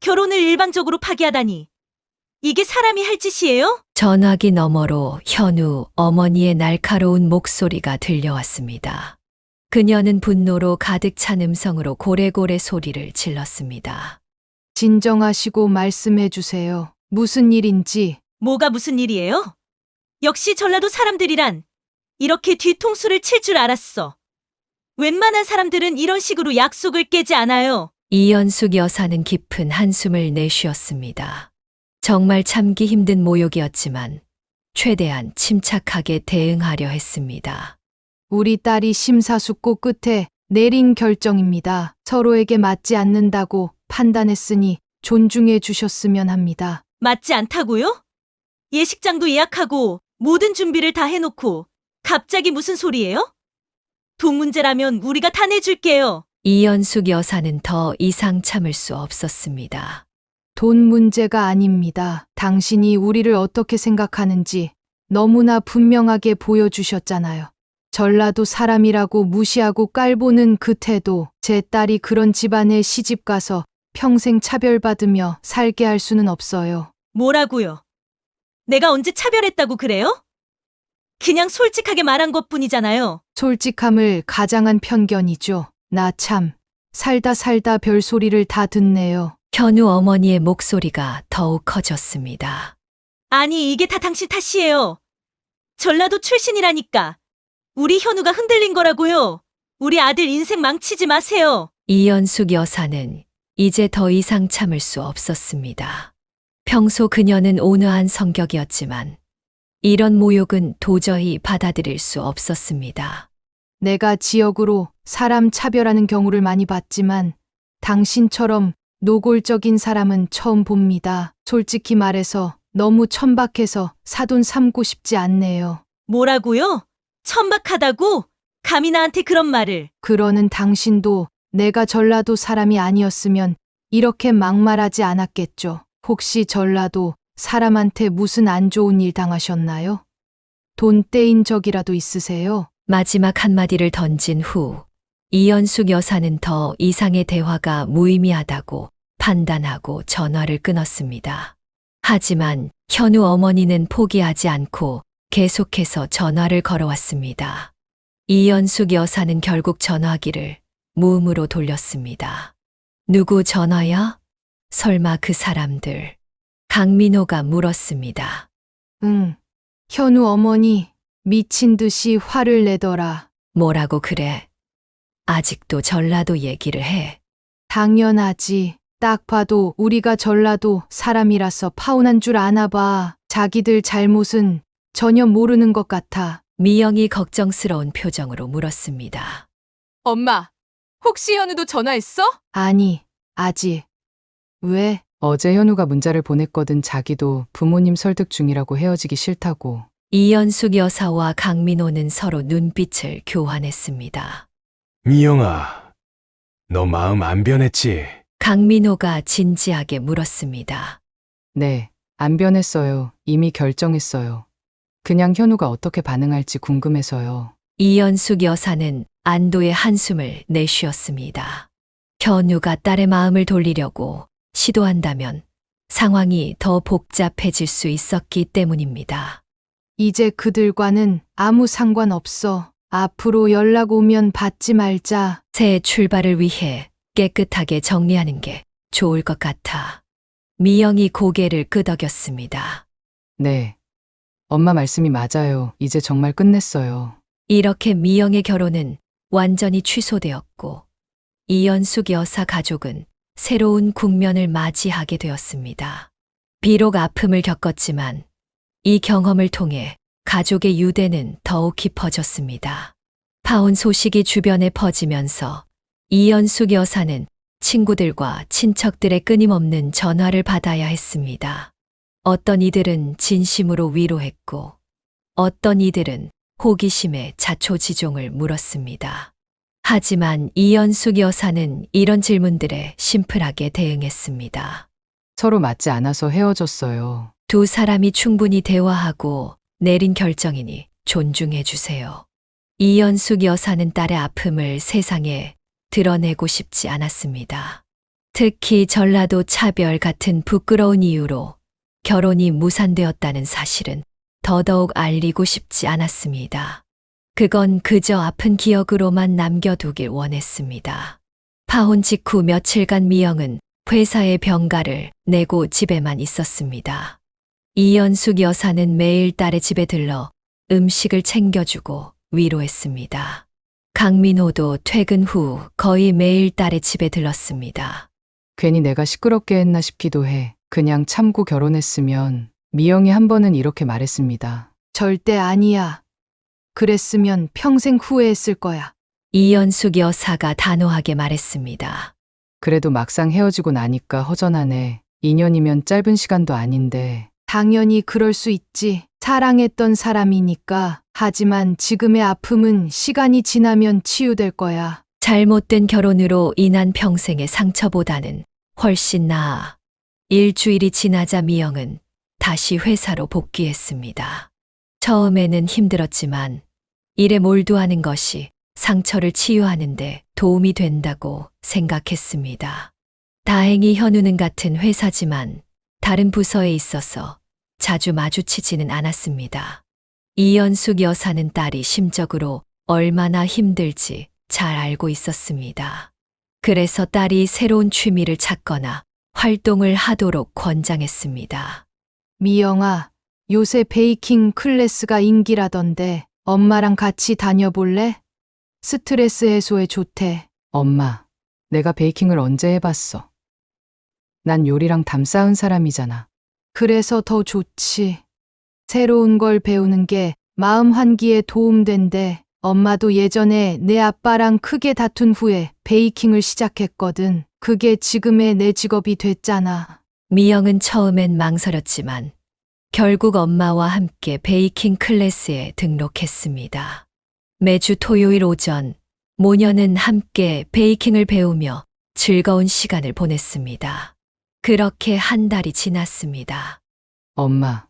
결혼을 일방적으로 파기하다니. 이게 사람이 할 짓이에요? 전화기 너머로 현우 어머니의 날카로운 목소리가 들려왔습니다. 그녀는 분노로 가득 찬 음성으로 고래고래 소리를 질렀습니다. 진정하시고 말씀해 주세요. 무슨 일인지. 뭐가 무슨 일이에요? 역시 전라도 사람들이란 이렇게 뒤통수를 칠 줄 알았어. 웬만한 사람들은 이런 식으로 약속을 깨지 않아요. 이연숙 여사는 깊은 한숨을 내쉬었습니다. 정말 참기 힘든 모욕이었지만 최대한 침착하게 대응하려 했습니다. 우리 딸이 심사숙고 끝에 내린 결정입니다. 서로에게 맞지 않는다고 판단했으니 존중해 주셨으면 합니다. 맞지 않다고요? 예식장도 예약하고 모든 준비를 다 해놓고 갑자기 무슨 소리예요? 돈 문제라면 우리가 다 내줄게요. 이연숙 여사는 더 이상 참을 수 없었습니다. 돈 문제가 아닙니다. 당신이 우리를 어떻게 생각하는지 너무나 분명하게 보여주셨잖아요. 전라도 사람이라고 무시하고 깔보는 그 태도, 제 딸이 그런 집안에 시집가서 평생 차별받으며 살게 할 수는 없어요. 뭐라고요? 내가 언제 차별했다고 그래요? 그냥 솔직하게 말한 것뿐이잖아요. 솔직함을 가장한 편견이죠. 나 참, 살다 별소리를 다 듣네요. 현우 어머니의 목소리가 더욱 커졌습니다. 아니, 이게 다 당신 탓이에요. 전라도 출신이라니까. 우리 현우가 흔들린 거라고요. 우리 아들 인생 망치지 마세요. 이연숙 여사는 이제 더 이상 참을 수 없었습니다. 평소 그녀는 온화한 성격이었지만 이런 모욕은 도저히 받아들일 수 없었습니다. 내가 지역으로 사람 차별하는 경우를 많이 봤지만 당신처럼 노골적인 사람은 처음 봅니다. 솔직히 말해서 너무 천박해서 사돈 삼고 싶지 않네요. 뭐라고요? 천박하다고? 감히 나한테 그런 말을. 그러는 당신도 내가 전라도 사람이 아니었으면 이렇게 막말하지 않았겠죠. 혹시 전라도 사람한테 무슨 안 좋은 일 당하셨나요? 돈 떼인 적이라도 있으세요? 마지막 한마디를 던진 후 이연숙 여사는 더 이상의 대화가 무의미하다고 판단하고 전화를 끊었습니다. 하지만 현우 어머니는 포기하지 않고 계속해서 전화를 걸어왔습니다. 이연숙 여사는 결국 전화기를 무음으로 돌렸습니다. 누구 전화야? 설마 그 사람들. 강민호가 물었습니다. 응. 현우 어머니 미친 듯이 화를 내더라. 뭐라고 그래? 아직도 전라도 얘기를 해. 당연하지. 딱 봐도 우리가 전라도 사람이라서 파혼한 줄 아나 봐. 자기들 잘못은 전혀 모르는 것 같아. 미영이 걱정스러운 표정으로 물었습니다. 엄마, 혹시 현우도 전화했어? 아니, 아직. 왜? 어제 현우가 문자를 보냈거든. 자기도 부모님 설득 중이라고 헤어지기 싫다고. 이연숙 여사와 강민호는 서로 눈빛을 교환했습니다. 미영아, 너 마음 안 변했지? 강민호가 진지하게 물었습니다. 네, 안 변했어요. 이미 결정했어요. 그냥 현우가 어떻게 반응할지 궁금해서요. 이연숙 여사는 안도의 한숨을 내쉬었습니다. 현우가 딸의 마음을 돌리려고 시도한다면 상황이 더 복잡해질 수 있었기 때문입니다. 이제 그들과는 아무 상관없어. 앞으로 연락 오면 받지 말자. 새 출발을 위해 깨끗하게 정리하는 게 좋을 것 같아. 미영이 고개를 끄덕였습니다. 네. 엄마 말씀이 맞아요. 이제 정말 끝냈어요. 이렇게 미영의 결혼은 완전히 취소되었고, 이연숙 여사 가족은 새로운 국면을 맞이하게 되었습니다. 비록 아픔을 겪었지만 이 경험을 통해 가족의 유대는 더욱 깊어졌습니다. 파혼 소식이 주변에 퍼지면서 이연숙 여사는 친구들과 친척들의 끊임없는 전화를 받아야 했습니다. 어떤 이들은 진심으로 위로했고, 어떤 이들은 호기심에 자초지종을 물었습니다. 하지만 이연숙 여사는 이런 질문들에 심플하게 대응했습니다. 서로 맞지 않아서 헤어졌어요. 두 사람이 충분히 대화하고 내린 결정이니 존중해 주세요. 이연숙 여사는 딸의 아픔을 세상에 드러내고 싶지 않았습니다. 특히 전라도 차별 같은 부끄러운 이유로 결혼이 무산되었다는 사실은 더더욱 알리고 싶지 않았습니다. 그건 그저 아픈 기억으로만 남겨두길 원했습니다. 파혼 직후 며칠간 미영은 회사의 병가를 내고 집에만 있었습니다. 이연숙 여사는 매일 딸의 집에 들러 음식을 챙겨주고 위로했습니다. 강민호도 퇴근 후 거의 매일 딸의 집에 들렀습니다. 괜히 내가 시끄럽게 했나 싶기도 해. 그냥 참고 결혼했으면 미영이 한 번은 이렇게 말했습니다. 절대 아니야. 그랬으면 평생 후회했을 거야. 이연숙 여사가 단호하게 말했습니다. 그래도 막상 헤어지고 나니까 허전하네. 2년이면 짧은 시간도 아닌데. 당연히 그럴 수 있지. 사랑했던 사람이니까. 하지만 지금의 아픔은 시간이 지나면 치유될 거야. 잘못된 결혼으로 인한 평생의 상처보다는 훨씬 나아. 일주일이 지나자 미영은 다시 회사로 복귀했습니다. 처음에는 힘들었지만 일에 몰두하는 것이 상처를 치유하는데 도움이 된다고 생각했습니다. 다행히 현우는 같은 회사지만 다른 부서에 있어서 자주 마주치지는 않았습니다. 이연숙 여사는 딸이 심적으로 얼마나 힘들지 잘 알고 있었습니다. 그래서 딸이 새로운 취미를 찾거나 활동을 하도록 권장했습니다. 미영아, 요새 베이킹 클래스가 인기라던데 엄마랑 같이 다녀볼래? 스트레스 해소에 좋대. 엄마, 내가 베이킹을 언제 해봤어? 난 요리랑 담 쌓은 사람이잖아. 그래서 더 좋지. 새로운 걸 배우는 게 마음 환기에 도움된대. 엄마도 예전에 내 아빠랑 크게 다툰 후에 베이킹을 시작했거든. 그게 지금의 내 직업이 됐잖아. 미영은 처음엔 망설였지만 결국 엄마와 함께 베이킹 클래스에 등록했습니다. 매주 토요일 오전 모녀는 함께 베이킹을 배우며 즐거운 시간을 보냈습니다. 그렇게 한 달이 지났습니다. 엄마,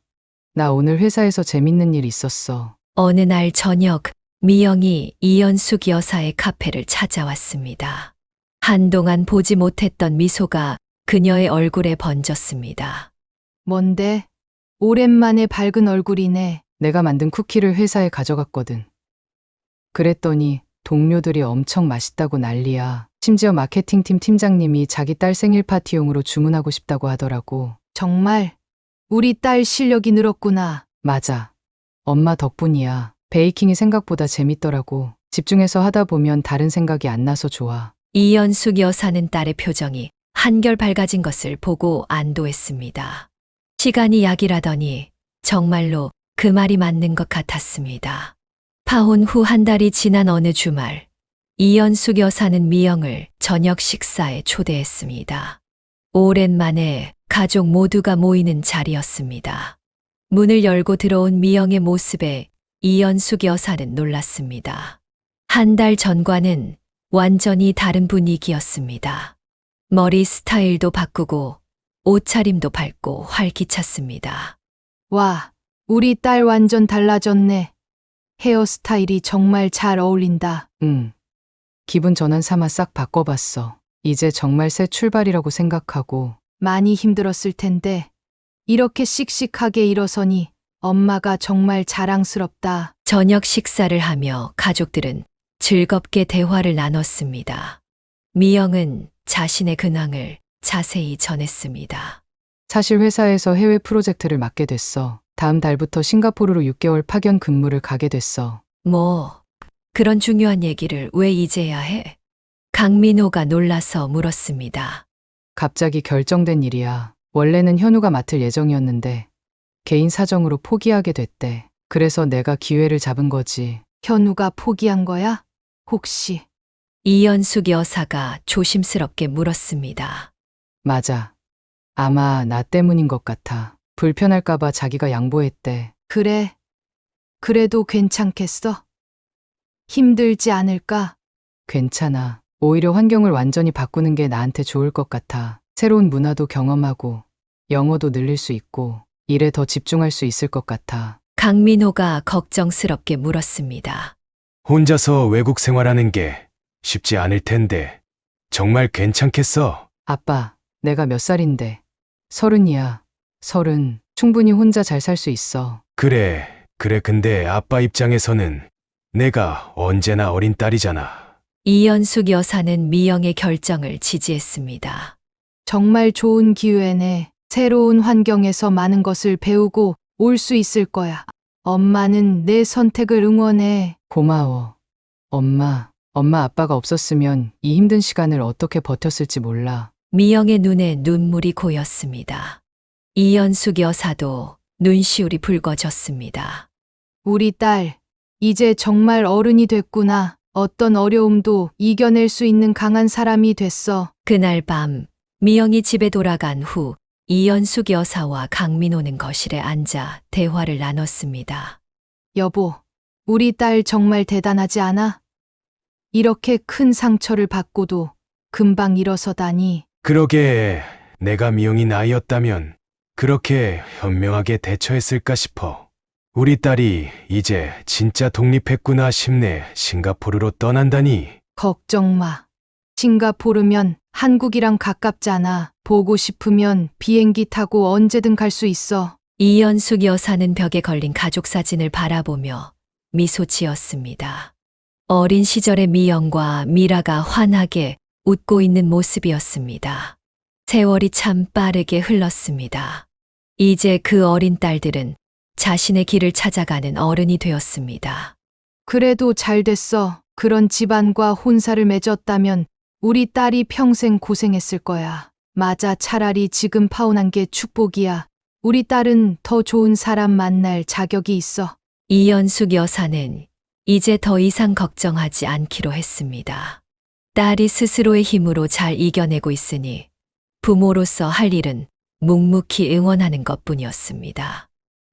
나 오늘 회사에서 재밌는 일 있었어. 어느 날 저녁 미영이 이연숙 여사의 카페를 찾아왔습니다. 한동안 보지 못했던 미소가 그녀의 얼굴에 번졌습니다. 뭔데? 오랜만에 밝은 얼굴이네. 내가 만든 쿠키를 회사에 가져갔거든. 그랬더니 동료들이 엄청 맛있다고 난리야. 심지어 마케팅팀 팀장님이 자기 딸 생일 파티용으로 주문하고 싶다고 하더라고. 정말 우리 딸 실력이 늘었구나. 맞아. 엄마 덕분이야. 베이킹이 생각보다 재밌더라고. 집중해서 하다 보면 다른 생각이 안 나서 좋아. 이연숙 여사는 딸의 표정이 한결 밝아진 것을 보고 안도했습니다. 시간이 약이라더니 정말로 그 말이 맞는 것 같았습니다. 파혼 후 한 달이 지난 어느 주말, 이연숙 여사는 미영을 저녁 식사에 초대했습니다. 오랜만에 가족 모두가 모이는 자리였습니다. 문을 열고 들어온 미영의 모습에 이연숙 여사는 놀랐습니다. 한 달 전과는 완전히 다른 분위기였습니다. 머리 스타일도 바꾸고 옷차림도 밝고 활기찼습니다. 와, 우리 딸 완전 달라졌네. 헤어스타일이 정말 잘 어울린다. 응. 기분 전환 삼아 싹 바꿔봤어. 이제 정말 새 출발이라고 생각하고 많이 힘들었을 텐데 이렇게 씩씩하게 일어서니 엄마가 정말 자랑스럽다. 저녁 식사를 하며 가족들은 즐겁게 대화를 나눴습니다. 미영은 자신의 근황을 자세히 전했습니다. 사실 회사에서 해외 프로젝트를 맡게 됐어. 다음 달부터 싱가포르로 6개월 파견 근무를 가게 됐어. 뭐, 그런 중요한 얘기를 왜 이제야 해? 강민호가 놀라서 물었습니다. 갑자기 결정된 일이야. 원래는 현우가 맡을 예정이었는데 개인 사정으로 포기하게 됐대. 그래서 내가 기회를 잡은 거지. 현우가 포기한 거야? 혹시 이연숙 여사가 조심스럽게 물었습니다. 맞아. 아마 나 때문인 것 같아. 불편할까봐 자기가 양보했대. 그래? 그래도 괜찮겠어? 힘들지 않을까? 괜찮아. 오히려 환경을 완전히 바꾸는 게 나한테 좋을 것 같아. 새로운 문화도 경험하고 영어도 늘릴 수 있고 일에 더 집중할 수 있을 것 같아. 강민호가 걱정스럽게 물었습니다. 혼자서 외국 생활하는 게 쉽지 않을 텐데 정말 괜찮겠어? 아빠, 내가 몇 살인데? 30이야. 30. 충분히 혼자 잘 살 수 있어. 그래. 근데 아빠 입장에서는 내가 언제나 어린 딸이잖아. 이연숙 여사는 미영의 결정을 지지했습니다. 정말 좋은 기회네. 새로운 환경에서 많은 것을 배우고 올 수 있을 거야. 엄마는 내 선택을 응원해. 고마워. 엄마 아빠가 없었으면 이 힘든 시간을 어떻게 버텼을지 몰라. 미영의 눈에 눈물이 고였습니다. 이연숙 여사도 눈시울이 붉어졌습니다. 우리 딸, 이제 정말 어른이 됐구나. 어떤 어려움도 이겨낼 수 있는 강한 사람이 됐어. 그날 밤 미영이 집에 돌아간 후 이연숙 여사와 강민호는 거실에 앉아 대화를 나눴습니다. 여보, 우리 딸 정말 대단하지 않아? 이렇게 큰 상처를 받고도 금방 일어서다니. 그러게 내가 미영이 나이였다면 그렇게 현명하게 대처했을까 싶어. 우리 딸이 이제 진짜 독립했구나 싶네. 싱가포르로 떠난다니. 걱정 마. 싱가포르면 한국이랑 가깝잖아. 보고 싶으면 비행기 타고 언제든 갈 수 있어. 이연숙 여사는 벽에 걸린 가족 사진을 바라보며 미소 지었습니다. 어린 시절의 미영과 미라가 환하게 웃고 있는 모습이었습니다. 세월이 참 빠르게 흘렀습니다. 이제 그 어린 딸들은 자신의 길을 찾아가는 어른이 되었습니다. 그래도 잘 됐어. 그런 집안과 혼사를 맺었다면 우리 딸이 평생 고생했을 거야. 맞아, 차라리 지금 파혼한 게 축복이야. 우리 딸은 더 좋은 사람 만날 자격이 있어. 이연숙 여사는 이제 더 이상 걱정하지 않기로 했습니다. 딸이 스스로의 힘으로 잘 이겨내고 있으니 부모로서 할 일은 묵묵히 응원하는 것뿐이었습니다.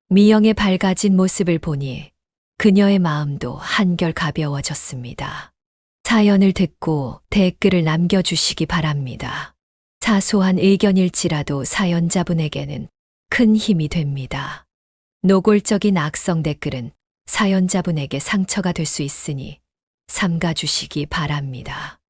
미영의 밝아진 모습을 보니 그녀의 마음도 한결 가벼워졌습니다. 사연을 듣고 댓글을 남겨주시기 바랍니다. 사소한 의견일지라도 사연자분에게는 큰 힘이 됩니다. 노골적인 악성 댓글은 사연자분에게 상처가 될 수 있으니 삼가주시기 바랍니다.